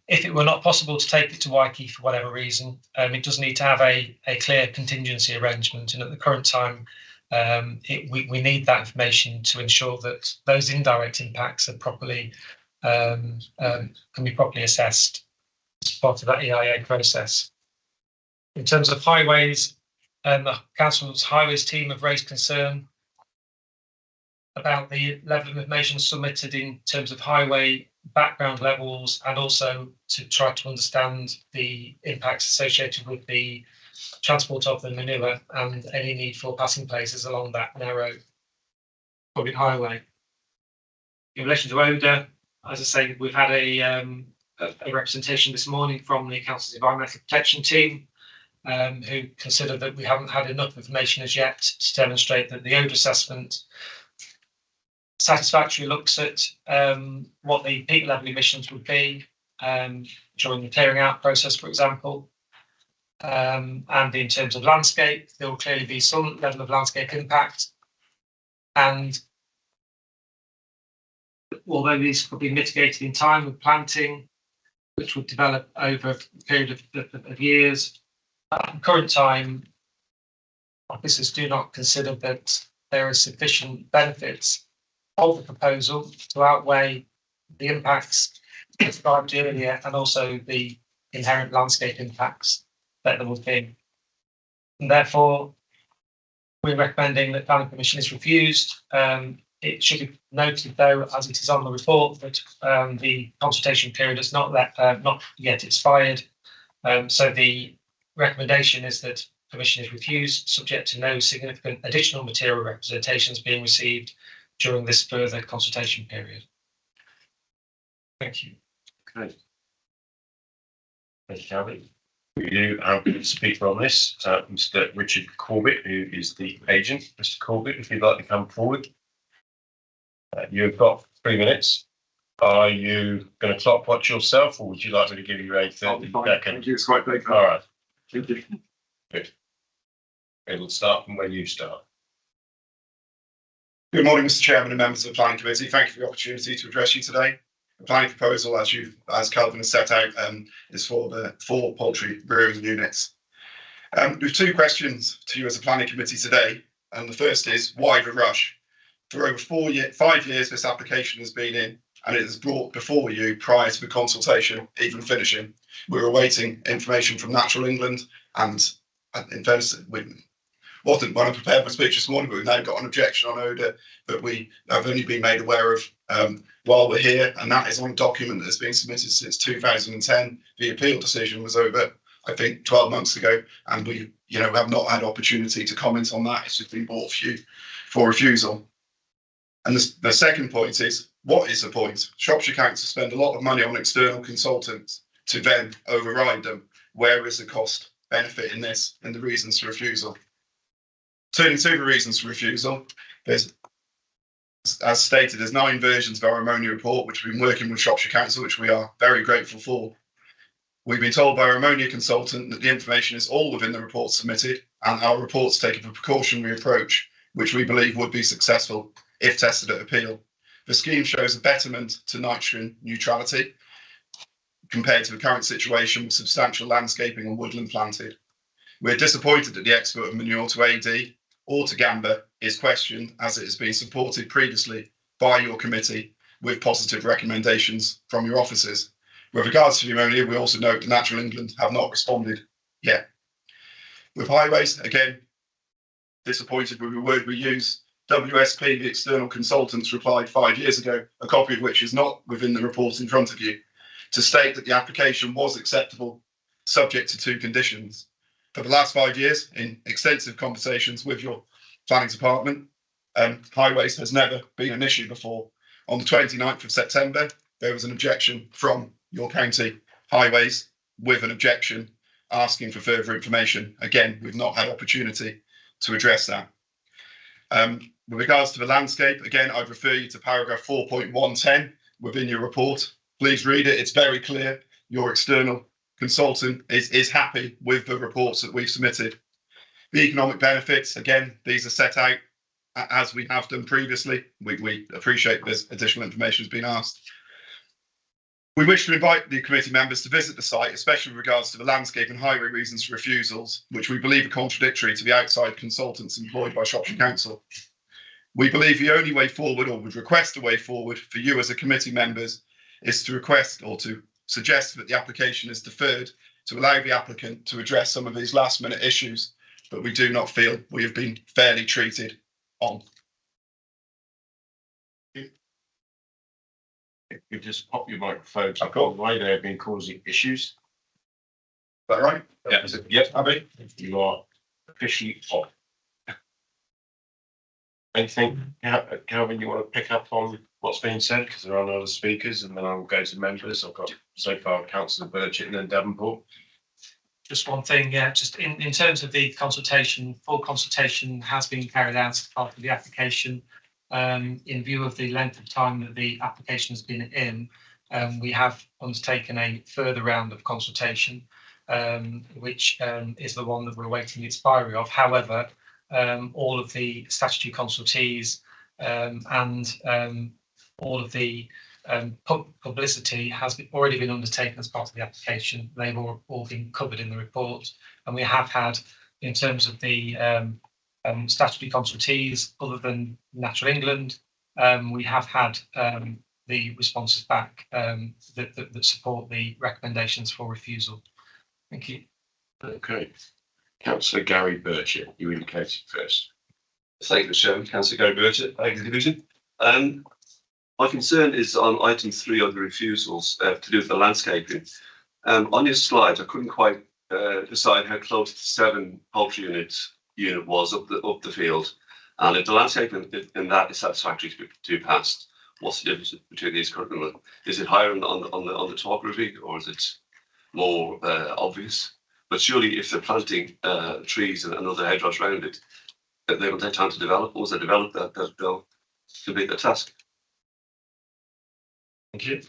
if it were not possible to take it to Waikiki for whatever reason. It does need to have a clear contingency arrangement, and at the current time, we need that information to ensure that those indirect impacts are properly can be properly assessed as part of that EIA process. In terms of highways, the council's highways team have raised concern about the level of information submitted in terms of highway background levels, and also to try to understand the impacts associated with the transport of the manure and any need for passing places along that narrow public highway. In relation to odour, as I say, we've had a representation this morning from the council's environmental protection team, who consider that we haven't had enough information as yet to demonstrate that the odour assessment satisfactorily looks at what the peak level emissions would be during the clearing out process, for example. And in terms of landscape, there will clearly be some level of landscape impact. And although these could be mitigated in time with planting, which would develop over a period of years, at the current time, officers do not consider that there are sufficient benefits of the proposal to outweigh the impacts described earlier, and also the inherent landscape impacts that there will be. And therefore, we're recommending that planning permission is refused. It should be noted, though, as it is on the report, that the consultation period has not yet expired. So the recommendation is that permission is refused, subject to no significant additional material representations being received during this further consultation period. Thank you. Okay. Thank you, Abbey. We do have a speaker on this, Mr. Richard Corbett, who is the agent. Mr. Corbett, if you'd like to come forward. You've got 3 minutes. Are you going to clock watch yourself, or would you like me to give you a 30 second? Thank you. It's quite big. All right. Thank you. Good. It'll start from where you start. Good morning, Mr. Chairman and members of the Planning Committee. Thank you for the opportunity to address you today. The planning proposal, as Kelvin has set out, is for the 4 poultry rearing units. We have 2 questions to you as a planning committee today, and the first is why the rush? For over 5 years, this application has been in, and it is brought before you prior to the consultation even finishing. We're awaiting information from Natural England, and in fairness, wasn't when I prepared my speech this morning, but we've now got an objection on odour that we have only been made aware of while we're here, and that is on a document that has been submitted since 2010. The appeal decision was over, I think, 12 months ago, and we, have not had opportunity to comment on that. It's just been brought for refusal. And the second point is, what is the point? Shropshire Council spend a lot of money on external consultants to then override them. Where is the cost benefit in this and the reasons for refusal? Turning to the reasons for refusal, there's, as stated, there's 9 versions of our ammonia report, which we've been working with Shropshire Council, which we are very grateful for. We've been told by our ammonia consultant that the information is all within the report submitted, and our reports take a precautionary approach, which we believe would be successful if tested at appeal. The scheme shows a betterment to nitrogen neutrality compared to the current situation with substantial landscaping and woodland planted. We're disappointed that the export of manure to AD or to Gamba is questioned, as it has been supported previously by your committee with positive recommendations from your officers. With regards to the ammonia, we also note that Natural England have not responded yet. With highways, again, disappointed with the word we use. WSP, the external consultants, replied 5 years ago, a copy of which is not within the report in front of you, to state that the application was acceptable, subject to 2 conditions. For the last 5 years, in extensive conversations with your planning department, highways has never been an issue before. On the 29th of September, there was an objection from your county highways with an objection asking for further information. Again, we've not had opportunity to address that. With regards to the landscape, again, I'd refer you to paragraph 4.110 within your report. Please read it. It's very clear. Your external consultant is happy with the reports that we've submitted. The economic benefits, again, these are set out as we have done previously. We appreciate this additional information has been asked. We wish to invite the committee members to visit the site, especially with regards to the landscape and highway reasons for refusals, which we believe are contradictory to the outside consultants employed by Shropshire Council. We believe the only way forward, or would request a way forward for you as a committee members, is to request or to suggest that the application is deferred to allow the applicant to address some of these last minute issues, but we do not feel we have been fairly treated on. If you just pop your microphones up on the way, they have been causing issues. Is that right? Yeah. Yes, Abbey, you are officially off. Anything, Calvin, you want to pick up on what's being said? Because there are no other speakers, and then I will go to members. I've got so far Councillor Burchett and then Davenport. Just one thing, just in terms of the consultation, full consultation has been carried out as part of the application. In view of the length of time that the application has been in, we have undertaken a further round of consultation, which is the one that we're awaiting the expiry of. However, all of the statutory consultees and all of the publicity has already been undertaken as part of the application. They've all been covered in the report, and we have had, in terms of the statutory consultees, other than Natural England, we have had the responses back that support the recommendations for refusal. Thank you. Okay. Councillor Gary Burchett, you indicated first. Thank you, Mr. Chairman. Councillor Gary Burchett, Abbey Division. My concern is on item 3 of the refusals to do with the landscaping. On your slide, I couldn't quite decide how close the 7 poultry unit was up the field, and if the landscaping in that is satisfactory to be passed, what's the difference between these currently? Is it higher on the topography, or is it more obvious? But surely if they're planting trees and other hedgerows around it, they will take time to develop. Once they develop that, they'll complete their task. Thank you.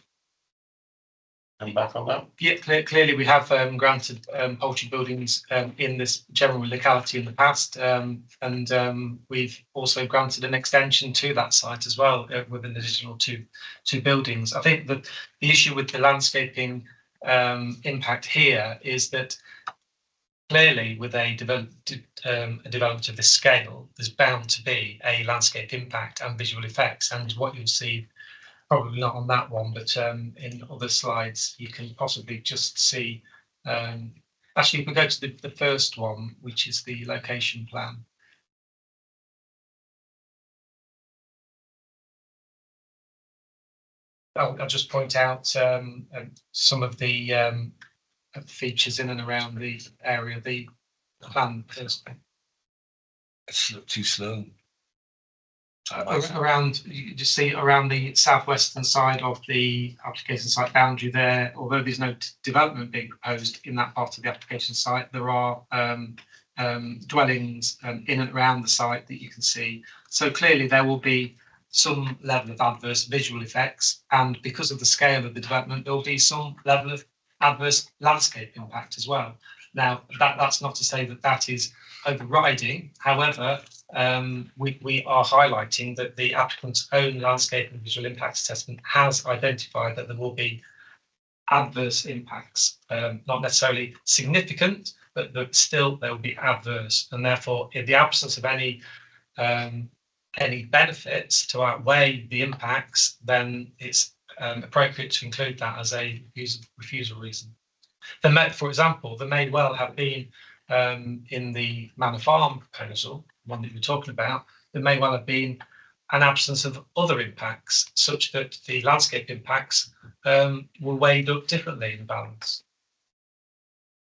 And back on that. Yeah, clearly we have granted poultry buildings in this general locality in the past, and we've also granted an extension to that site as well with an additional two buildings. I think that the issue with the landscaping impact here is that clearly with a development of this scale, there's bound to be a landscape impact and visual effects, and what you'll see, probably not on that one, but in other slides, you can possibly just see. Actually, if we go to the first one, which is the location plan. I'll just point out some of the features in and around the area of the plan. It's too slow. Around, you just see around the southwestern side of the application site boundary there, although there's no development being proposed in that part of the application site, there are dwellings in and around the site that you can see. So clearly there will be some level of adverse visual effects, and because of the scale of the development, there will be some level of adverse landscape impact as well. Now, that's not to say that that is overriding. However, we are highlighting that the applicant's own landscape and visual impact assessment has identified that there will be adverse impacts, not necessarily significant, but that still they will be adverse, and therefore, in the absence of any benefits to outweigh the impacts, then it's appropriate to include that as a refusal reason. For example, there may well have been in the Manor Farm proposal, one that you were talking about, there may well have been an absence of other impacts such that the landscape impacts were weighed up differently in balance.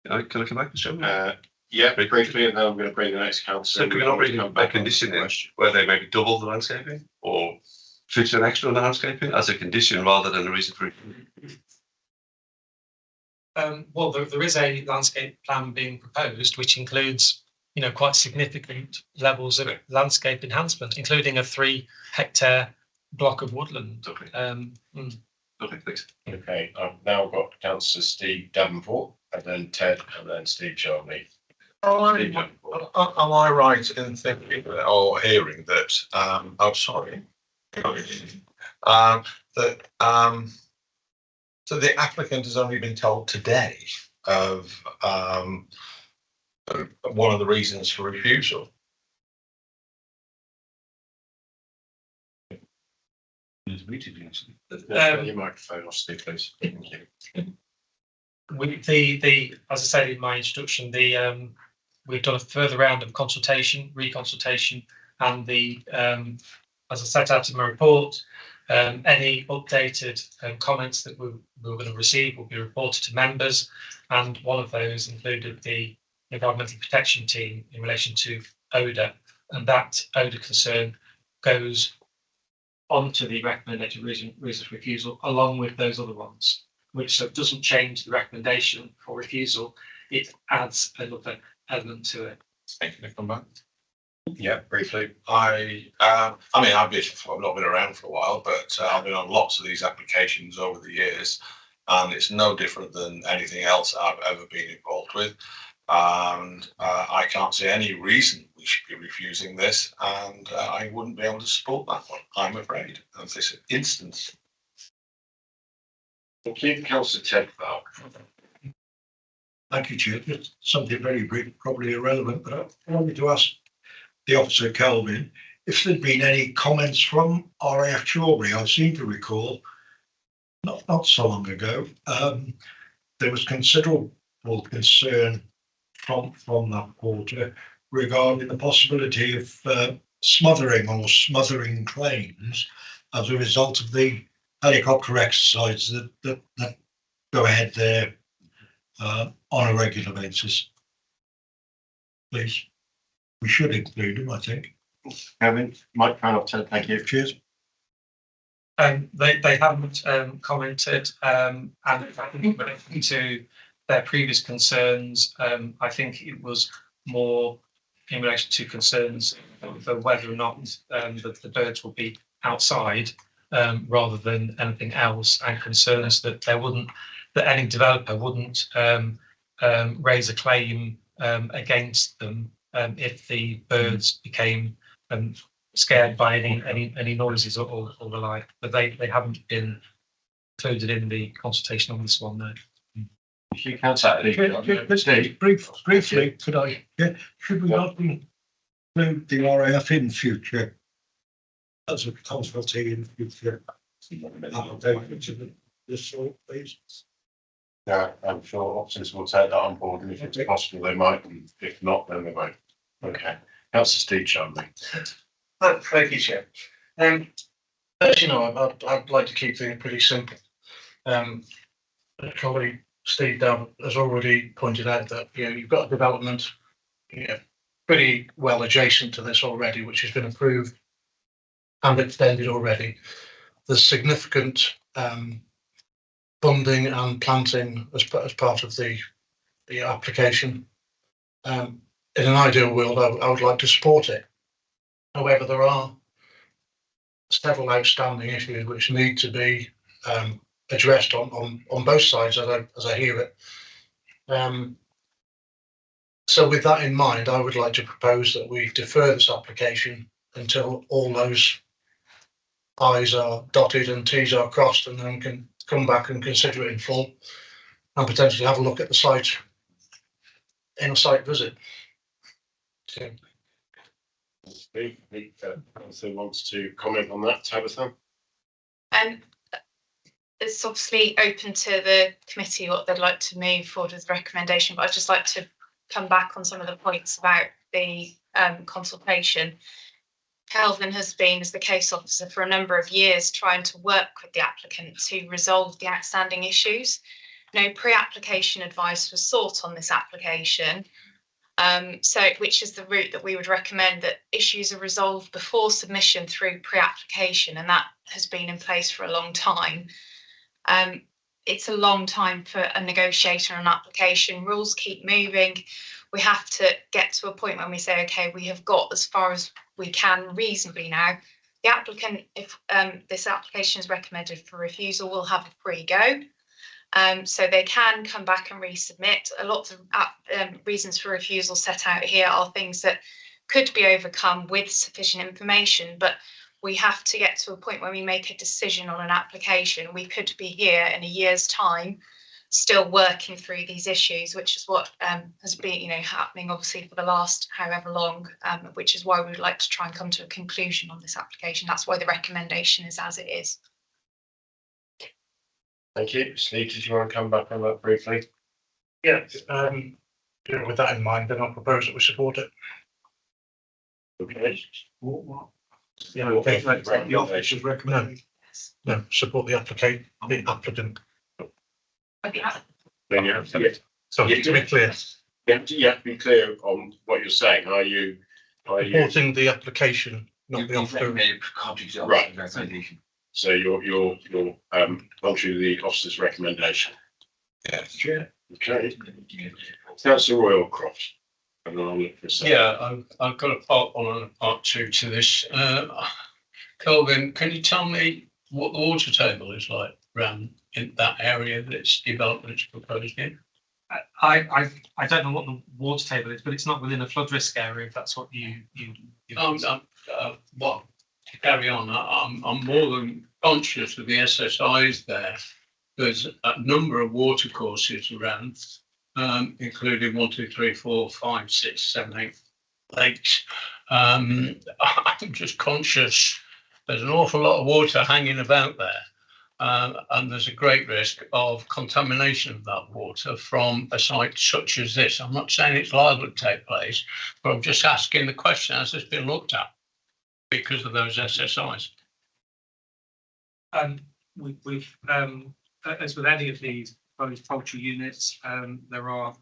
Can I come back, Mr. Yeah, briefly, and then I'm going to bring the next councillor. So can we not bring a condition in where they maybe double the landscaping or fit an extra landscaping as a condition rather than a reason for it? Well, there is a landscape plan being proposed, which includes, quite significant levels of landscape enhancement, including a 3-hectare block of woodland. Okay. Okay, thanks. Okay, I've now got Councillor Steve Davenport, and then Ted, and then Steve Charnley. Am I right in thinking or hearing that? So the applicant has only been told today of one of the reasons for refusal. Your microphone off, Steve, please. Thank you. As I said in my introduction, we've done a further round of reconsultation, and as I set out in my report, any updated comments that we're going to receive will be reported to members, and one of those included the Environmental Protection Team in relation to odour, and that odour concern goes onto the recommended reason for refusal along with those other ones, which so doesn't change the recommendation for refusal, it adds another element to it. Thank you, come back. Yeah, briefly. I've not been around for a while, but I've been on lots of these applications over the years, and it's no different than anything else I've ever been involved with. And I can't see any reason we should be refusing this, and I wouldn't be able to support that one, I'm afraid, of this instance. Thank you, Councillor Ted Falk. Thank you, Chair. Just something very brief, probably irrelevant, but I wanted to ask the officer Kelvin if there'd been any comments from RAF Shrewsbury. I seem to recall not so long ago there was considerable concern from that quarter regarding the possibility of smothering claims as a result of the helicopter exercise that go ahead there on a regular basis. Please, we should include them, I think. Kevin, microphone off, Ted, thank you. Cheers. They haven't commented, and I think relating to their previous concerns, I think it was more in relation to concerns over whether or not the birds will be outside, rather than anything else, and concerns that that any developer wouldn't raise a claim against them if the birds became scared by any noises or the like. But they haven't been included in the consultation on this one, no. Briefly, could I, should we not include the RAF in future as a casualty in future? This sort, please. Yeah, I'm sure officers will take that on board, and if it's possible, they might, and if not, then they won't. Okay. Councillor Steve Shelley. Thank you, Chair. As you know, I'd like to keep things pretty simple. Colleague Steve Davies has already pointed out that you've got a development pretty well adjacent to this already, which has been approved and extended already. There's significant funding and planting as part of the application. In an ideal world, I would like to support it. However, there are several outstanding issues which need to be addressed on both sides as I hear it. So with that in mind, I would like to propose that we defer this application until all those I's are dotted and T's are crossed, and then can come back and consider it in full and potentially have a look at the site in a site visit. So, Councillor wants to comment on that, Tabitha? It's obviously open to the committee what they'd like to move forward with the recommendation, but I'd just like to come back on some of the points about the consultation. Kelvin has been, as the case officer for a number of years, trying to work with the applicant to resolve the outstanding issues. No pre-application advice was sought on this application, which is the route that we would recommend, that issues are resolved before submission through pre-application, and that has been in place for a long time. It's a long time for a negotiator on an application. Rules keep moving. We have to get to a point when we say, okay, we have got as far as we can reasonably now. The applicant, if this application is recommended for refusal, will have a pre-go. So they can come back and resubmit. A lot of reasons for refusal set out here are things that could be overcome with sufficient information, but we have to get to a point where we make a decision on an application. We could be here in a year's time still working through these issues, which is what has been happening obviously for the last however long, which is why we would like to try and come to a conclusion on this application. That's why the recommendation is as it is. Thank you. Steve, did you want to come back on that briefly? Yeah, with that in mind, then I'll propose that we support it. Okay. Yeah, okay. The officers recommend. No, support the applicant. Then you have to, Sorry, to be clear. you have to be clear on what you're saying. Are you Supporting the application, not the officer. Right. So you're contrary to the officer's recommendation? Yes. Yeah. Okay. Councillor Royal-Croft. And then I'll look for a second. Yeah, I've got a part one and a part two to this. Kelvin, can you tell me what the water table is like around in that area that's developed, that's proposed in? I don't know what the water table is, but it's not within a flood risk area, if that's what you Well, to carry on, I'm more than conscious of the SSIs there. There's a number of water courses around, including 1, 2, 3, 4, 5, 6, 7, 8 lakes. I'm just conscious there's an awful lot of water hanging about there. And there's a great risk of contamination of that water from a site such as this. I'm not saying it's liable to take place, but I'm just asking the question, has this been looked at because of those SSIs? We've as with any of these proposed poultry units, there are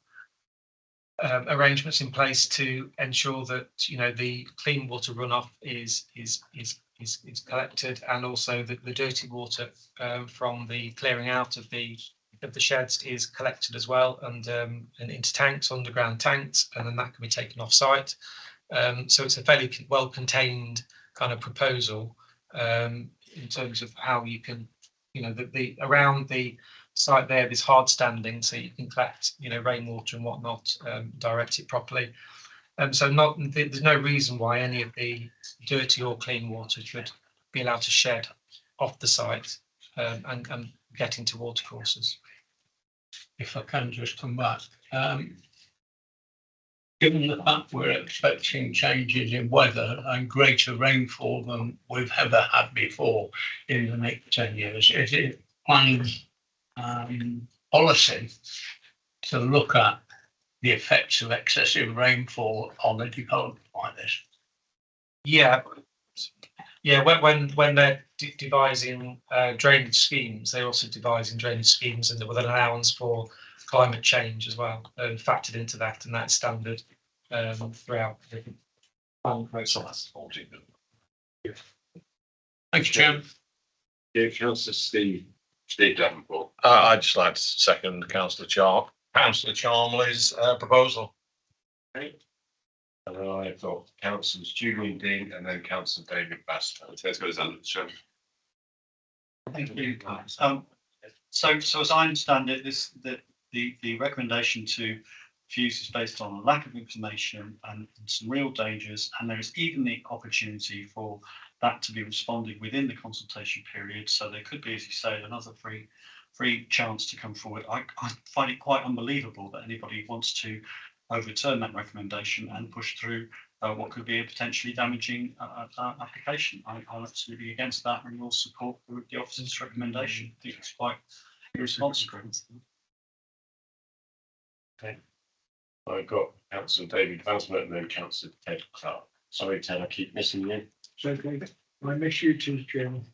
arrangements in place to ensure that the clean water runoff is collected, and also the dirty water from the clearing out of the of the sheds is collected as well, and into tanks, underground tanks, and then that can be taken off site. So it's a fairly well contained kind of proposal in terms of how you can, the around the site there's hard standing, so you can collect, rainwater and whatnot, direct it properly. So there's no reason why any of the dirty or clean water should be allowed to shed off the site and get into watercourses. If I can just come back, given the fact we're expecting changes in weather and greater rainfall than we've ever had before in the next 10 years, is it planning policy to look at the effects of excessive rainfall on a development like this? Yeah, when they're devising drainage schemes, they're also devising drainage schemes and with an allowance for climate change as well, factored into that, and that's standard throughout the different planning process. Thanks, Chairman. Yeah, Councillor Steve Davenport. I'd just like to second Councillor Charmley's proposal. Okay. And then I've got Councillors Julian Dean and then Councillor David Baster. Let's go to Chairman. Thank you. So as I understand it, the recommendation to refuse is based on a lack of information and some real dangers, and there is even the opportunity for that to be responded within the consultation period. So there could be, as you say, another free chance to come forward. I find it quite unbelievable that anybody wants to overturn that recommendation and push through what could be a potentially damaging application. I'm absolutely against that and will support the officer's recommendation. I think it's quite irresponsible. Okay. I've got Councillor David Basment and then Councillor Ted Clark. Sorry, Ted, I keep missing you. It's okay. I miss you too, Chairman.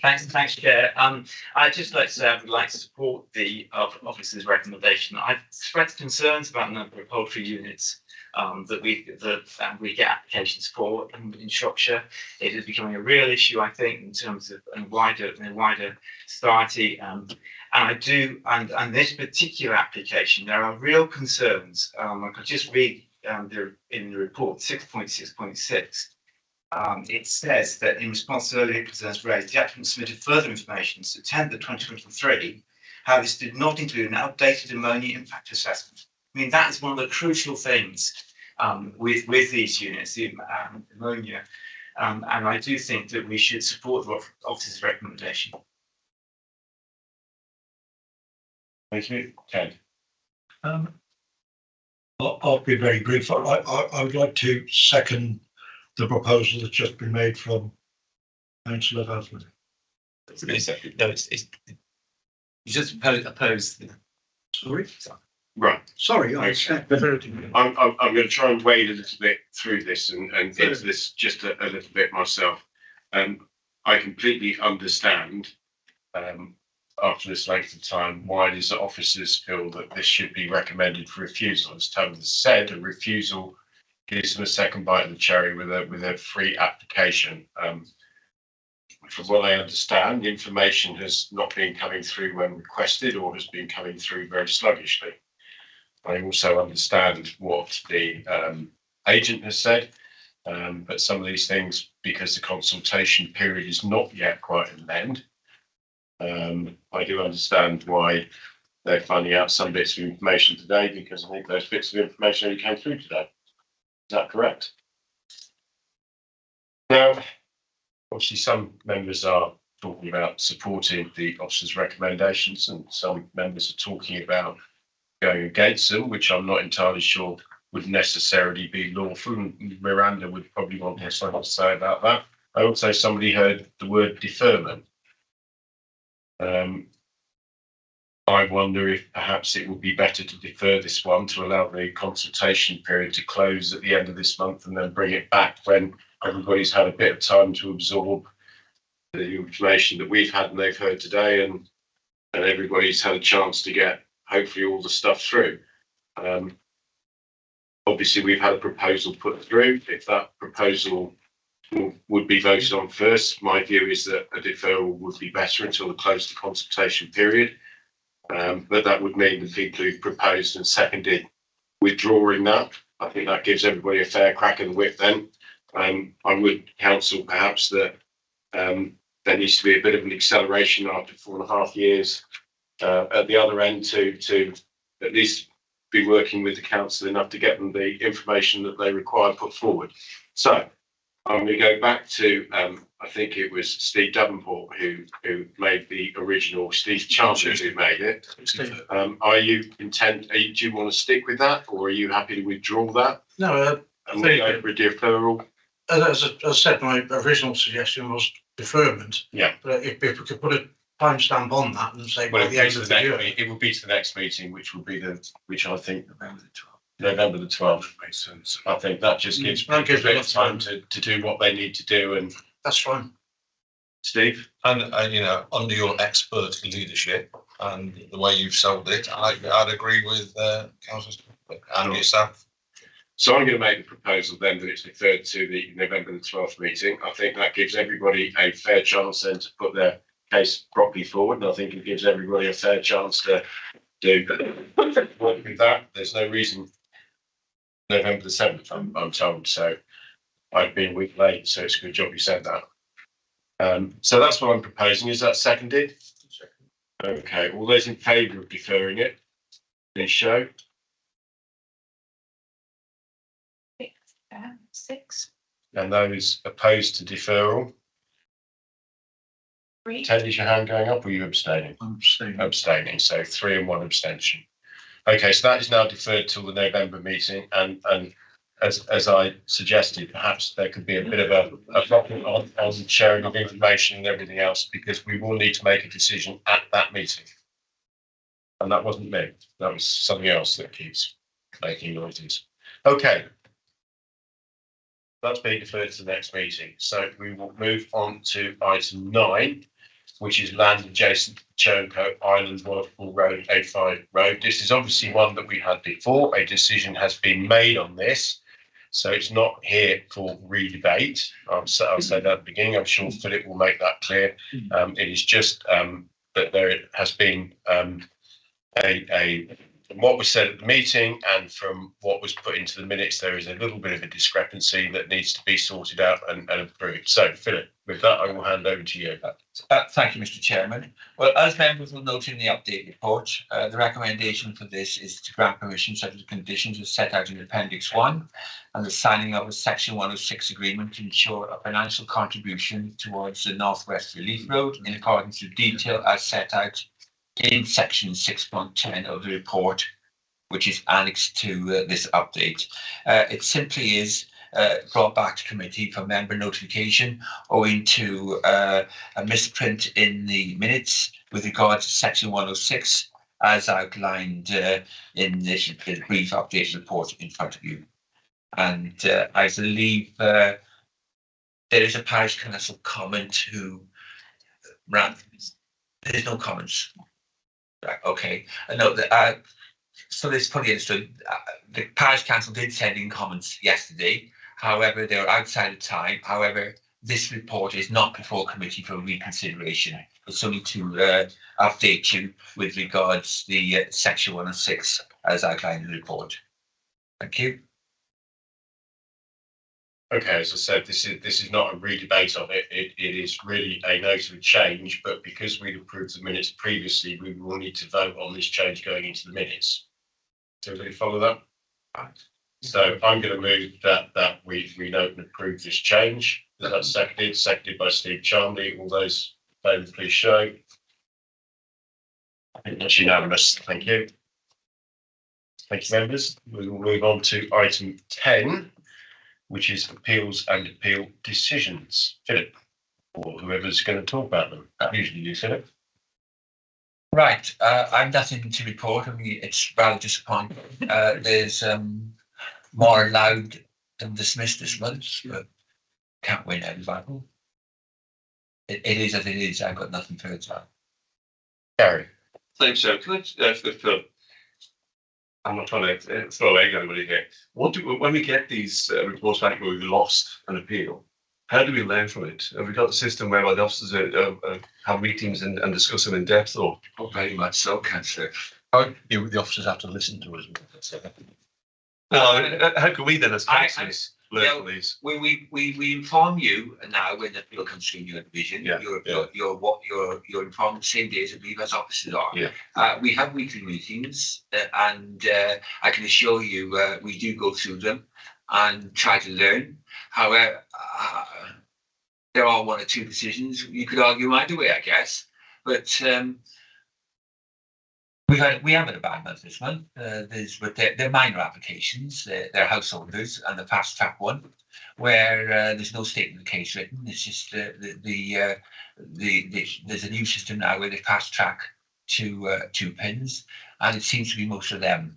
Thanks, Chair. I'd just like to say I would like to support the officer's recommendation. I've expressed concerns about the number of poultry units that we get applications for in Shropshire. It is becoming a real issue, I think, in terms of wider society. And this particular application, there are real concerns. I could just read in the report 6.6.6. It says that in response to earlier concerns raised, the applicant submitted further information in September 2023. How this did not include an outdated ammonia impact assessment. I mean, that is one of the crucial things with these units, the ammonia, and I do think that we should support the officer's recommendation. Thank you, Ted. I'll be very brief. I would like to second the proposal that's just been made from Councillor Basman. No, it's you just oppose the. Sorry. Right. Sorry, I I'm going to try and wade a little bit through this and into this just a little bit myself. I completely understand after this length of time why it is that officers feel that this should be recommended for refusal. As Tom has said, a refusal gives them a second bite of the cherry with a free application. From what I understand, information has not been coming through when requested or has been coming through very sluggishly. I also understand what the agent has said, but some of these things, because the consultation period is not yet quite at an end, I do understand why they're finding out some bits of information today, because I think those bits of information only came through today. Is that correct? Now, obviously, some members are talking about supporting the officer's recommendations, and some members are talking about going against them, which I'm not entirely sure would necessarily be lawful. And Miranda would probably want to have something to say about that. I also somebody heard the word deferment. I wonder if perhaps it would be better to defer this one to allow the consultation period to close at the end of this month and then bring it back when everybody's had a bit of time to absorb the information that we've had and they've heard today, and everybody's had a chance to get hopefully all the stuff through. Obviously, we've had a proposal put through. If that proposal would be voted on first. My view is that a deferral would be better until the close of the consultation period. But that would mean the people who've proposed and seconded withdrawing that. I think that gives everybody a fair crack of the whip then. I would counsel perhaps that there needs to be a bit of an acceleration after 4.5 years at the other end to at least be working with the council enough to get them the information that they require put forward. So I'm going to go back to, I think it was Steve Davenport who made the original, Steve Chandler who made it. Are you content, do you want to stick with that, or are you happy to withdraw that? No, And we'll go for a deferral. as I said, my original suggestion was deferment. Yeah. But if we could put a timestamp on that and say, Well, by the end of the year. it will be to the next meeting, which will be which I think November the 12th. Makes sense. I think that just gives That gives a bit of enough time to do what they need to do. And That's fine. Steve? And you know, under your expert leadership and the way you've sold it, I'd agree with councillors and yourself. So I'm going to make the proposal then that it's deferred to the November the 12th meeting. I think that gives everybody a fair chance then to put their case properly forward, and I think it gives everybody a fair chance to do work with that. There's no reason November the 7th, I'm told, so I've been a week late, so it's a good job you said that. So that's what I'm proposing. Is that seconded? Okay, all those in favour of deferring it, please show. 6. And those opposed to deferral? 3. Ted, is your hand going up or are you abstaining? I'm abstaining. Abstaining, so 3 and 1 abstention. Okay, so that is now deferred till the November meeting, and as I suggested, perhaps there could be a bit of a problem on sharing of information and everything else, because we will need to make a decision at that meeting. And that wasn't me, that was something else that keeps making noises. Okay. That's being deferred to the next meeting. So we will move on to item 9, which is land adjacent to Cherncote Island, Waterfall Road, A5 Road. This is obviously one that we had before. A decision has been made on this, so it's not here for re-debate. I'll say that at the beginning. I'm sure Philip will make that clear. It is just that there has been from what was said at the meeting and from what was put into the minutes, there is a little bit of a discrepancy that needs to be sorted out and approved. So, Philip, with that, I will hand over to you. Thank you, Mr. Chairman. Well, as members will note in the update report, the recommendation for this is to grant permission subject to conditions as set out in Appendix 1 and the signing of a Section 106 agreement to ensure a financial contribution towards the North West Relief Road in accordance with detail as set out in section 6.10 of the report, which is annexed to this update. It simply is brought back to committee for member notification owing to a misprint in the minutes with regard to section 106 as outlined in this brief update report in front of you. And I believe there is a parish council comment who ran. There's no comments. Right, okay. No, so this fully understood. The parish council did send in comments yesterday. However, they were outside of time. However, this report is not before committee for reconsideration. It's only to update you with regards to the section 106 as outlined in the report. Thank you. Okay, as I said, this is not a re-debate of it. It is really a note of a change, but because we'd approved the minutes previously, we will need to vote on this change going into the minutes. Does everybody follow that? Right. So I'm going to move that we note and approve this change. That's seconded by Steve Chandler. All those in favour, please show. I think that's unanimous. Thank you. Thank you, members. We will move on to item 10. Which is appeals and appeal decisions. Philip, or whoever's going to talk about them. Usually you, Philip. Right, I've nothing to report. I mean, it's rather disappointing. There's more allowed than dismissed this month, but can't win every battle. It is as it is. I've got nothing further to add. Gary. Thanks, Joe. Can I I'm not trying to throw egg anybody here. When we get these reports back where we've lost an appeal, how do we learn from it? Have we got a system whereby the officers have meetings and discuss them in depth, or? Oh, very much so, Councillor. The officers have to listen to us. No, how can we then, as councillors, learn from these? We inform you now when the appeal comes through your division. Yeah, You're informed the same day as I believe as officers are. Yeah. We have weekly meetings, and I can assure you we do go through them and try to learn. However, there are one or two decisions you could argue either way, I guess. But we haven't a bad month this month. But they're minor applications. They're householders, and the fast track one, where there's no statement of the case written. It's just there's a new system now where they fast track two pins, and it seems to be most of them.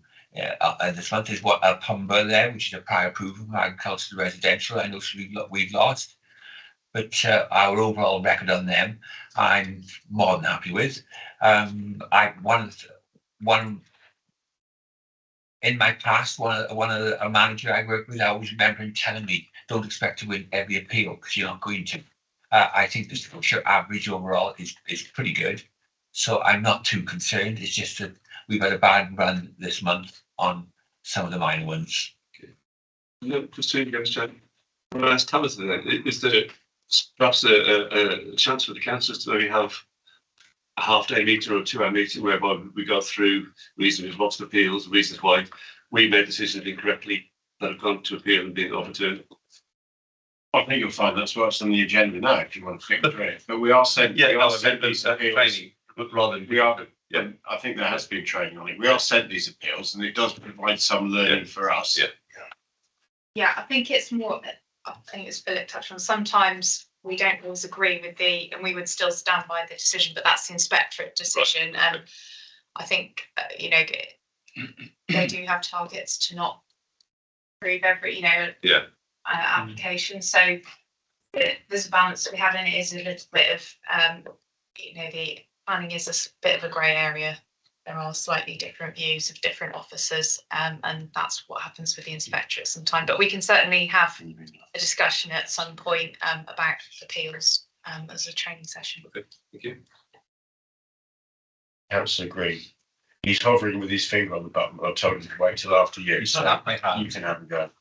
This month is what Pumba there, which is a prior approval from agricultural to residential. I know we've lost, but our overall record on them, I'm more than happy with. One in my past, a manager I worked with, I always remember him telling me, "Don't expect to win every appeal because you're not going to." I think the Shropshire average overall is pretty good, so I'm not too concerned. It's just that we've had a bad run this month on some of the minor ones. No, just to go straight. Well, let's tell us then. Is there perhaps a chance for the councillors to maybe have a half-day meeting or a 2-hour meeting whereby we go through reasons, we've lost appeals, reasons why we made decisions incorrectly that have gone to appeal and been overturned? I think you'll find that's what's on the agenda now if you want to think through it. But we are sent. Yeah, we are sent these appeals. training, but rather than We are. Yeah, I think there has been training on it. We are sent these appeals, and it does provide some learning for us. Yeah. Yeah, I think it's more, I think it's Philip touched on, sometimes we don't always agree with and we would still stand by the decision, but that's the inspectorate decision. Right. And I think, they do have targets to not approve every, application. So there's a balance that we have, and it is a little bit of, the planning is a bit of a grey area. There are slightly different views of different officers, and that's what happens with the inspectorate sometimes. But we can certainly have a discussion at some point about appeals as a training session. Okay, thank you. Councillor Green, he's hovering with his finger on the button. I told him to wait till after you. So you can have a go.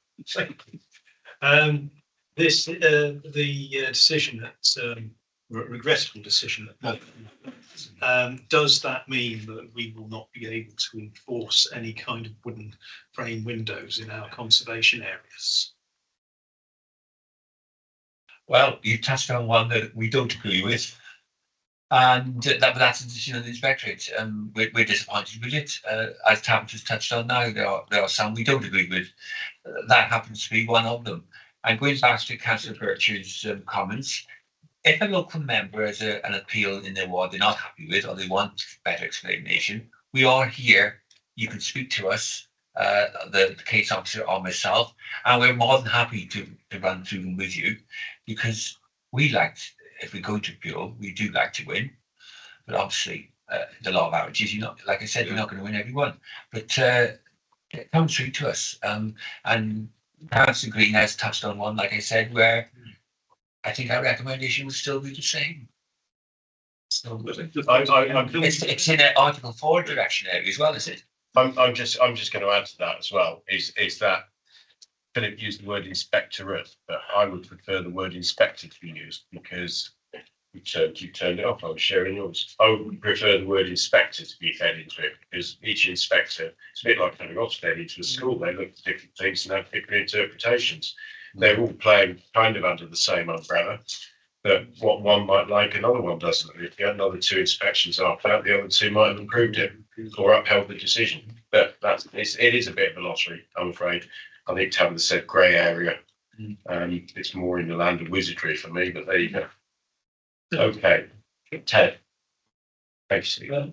The decision that regrettable decision does that mean that we will not be able to enforce any kind of wooden frame windows in our conservation areas? Well, you touched on one that we don't agree with, and that's a decision of the inspectorate. We're disappointed with it. As Tavis has touched on now, there are some we don't agree with. That happens to be one of them. And going back to Councillor Birch's comments, if a local member has an appeal in their ward they're not happy with, or they want better explanation, we are here. You can speak to us, the case officer or myself, and we're more than happy to run through them with you, because if we're going to appeal, we do like to win. But obviously, the law of averages, you're not going to win every one. But come through to us. And Councillor Green has touched on one, like I said, where I think our recommendation would still be the same. So it's in an Article 4 direction area as well, is it? I'm just going to add to that as well. Is that Philip used the word inspectorate, but I would prefer the word inspector to be used, because you turned it off. I was sharing yours. I would prefer the word inspector to be fed into it, because each inspector, it's a bit like having Ofsted into a school. They look at different things and have different interpretations. They're all playing kind of under the same umbrella, but what one might like, another one doesn't. If you had another 2 inspections after that, the other 2 might have improved it or upheld the decision. But it is a bit of a lottery, I'm afraid. I think Tavis said grey area. It's more in the land of wizardry for me, but there you go. Okay, Ted. Thank you.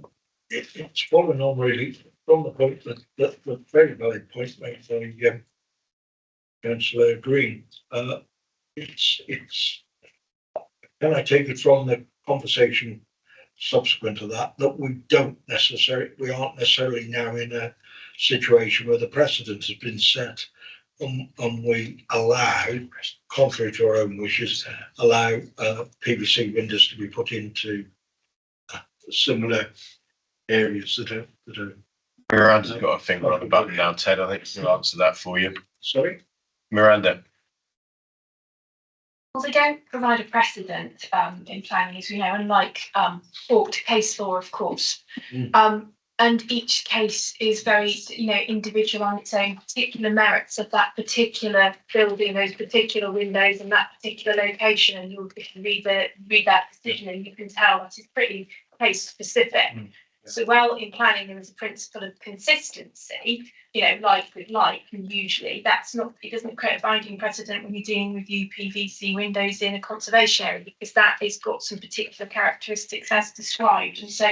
It's following on really from the point that the very valid point made by Councillor Green. It's can I take it from the conversation subsequent to that we aren't necessarily now in a situation where the precedent has been set and we allow, contrary to our own wishes, allow PVC windows to be put into similar areas that are. Miranda's got a finger on the button now, Ted. I think she'll answer that for you. Sorry? Miranda. Well, they don't provide a precedent in planning, as we know, unlike case law, of course. And each case is very, individual on its own particular merits of that particular building, those particular windows, and that particular location. And if you read that decision, and you can tell that it's pretty case specific. So, well, in planning, there is a principle of consistency. Like with like, and usually it doesn't create a binding precedent when you're dealing with PVC windows in a conservation area, because that has got some particular characteristics as described. And so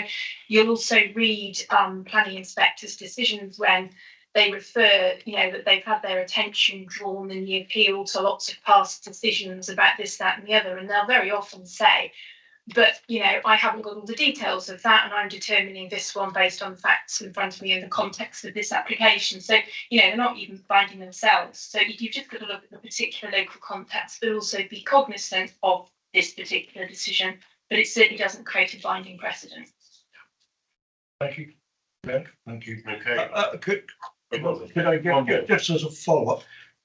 you'll also read planning inspectors' decisions when they refer, that they've had their attention drawn in the appeal to lots of past decisions about this, that, and the other. And they'll very often say, but, I haven't got all the details of that, and I'm determining this one based on the facts in front of me in the context of this application. So, they're not even binding themselves. So you've just got to look at the particular local context, but also be cognizant of this particular decision. But it certainly doesn't create a binding precedent. Thank you. Yeah, thank you. Okay. Could I get, just as a follow-up,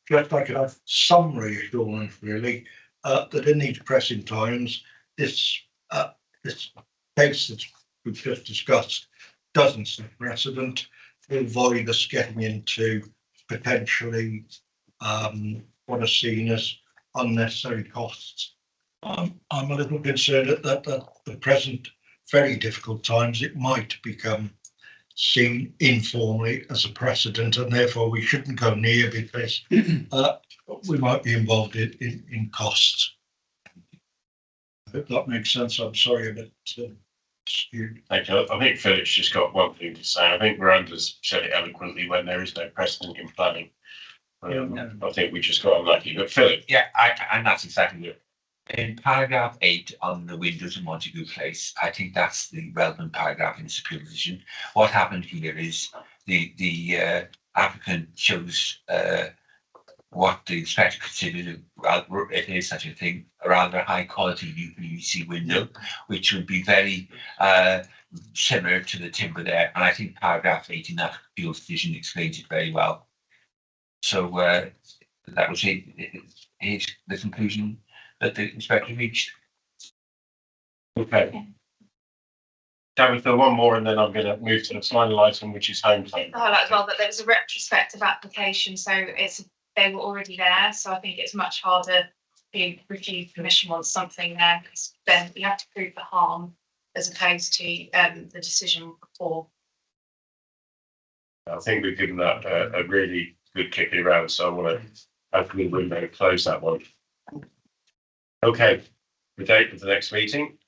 just I could have some reassurance, really, that in these pressing times, this case that we've just discussed doesn't set precedent to avoid us getting into potentially what are seen as unnecessary costs. I'm a little concerned at the present very difficult times it might become seen informally as a precedent, and therefore we shouldn't go near, because we might be involved in costs. If that makes sense. I'm sorry, but skewed. Thank you. I think Philip's just got one thing to say. I think Miranda's said it eloquently when there is no precedent in planning. I think we just got unlucky. But Philip. Yeah, and that's exactly it. In paragraph 8 on the windows in Montague Place, I think that's the relevant paragraph in this appeal decision. What happened here is the applicant chose what the inspector considered, it is such a thing, a rather high quality UPVC window, which would be very similar to the timber there. And I think paragraph 8 in that appeal decision explains it very well. So that was the conclusion that the inspector reached. Okay. Tabitha, one more, and then I'm going to move to the final item, which is home claim. Highlight as well that there was a retrospective application, so they were already there. So I think it's much harder to refuse permission once something there, because then you have to prove the harm as opposed to the decision before. I think we've given that a really good kicking around, so I want to open the window and close that one. Okay, the date of the next meeting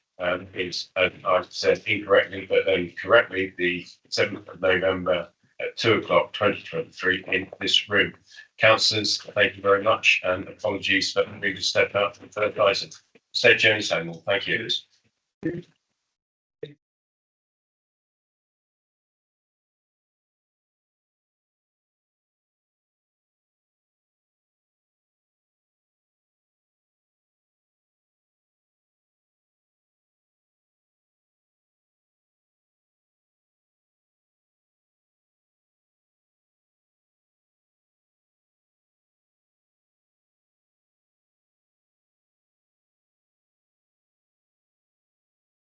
is, I've said incorrectly, but then correctly, the 7th of November at 2 o'clock 2023 in this room. Councillors, thank you very much, and apologies for me to step out for the third item. State Jones, thank you.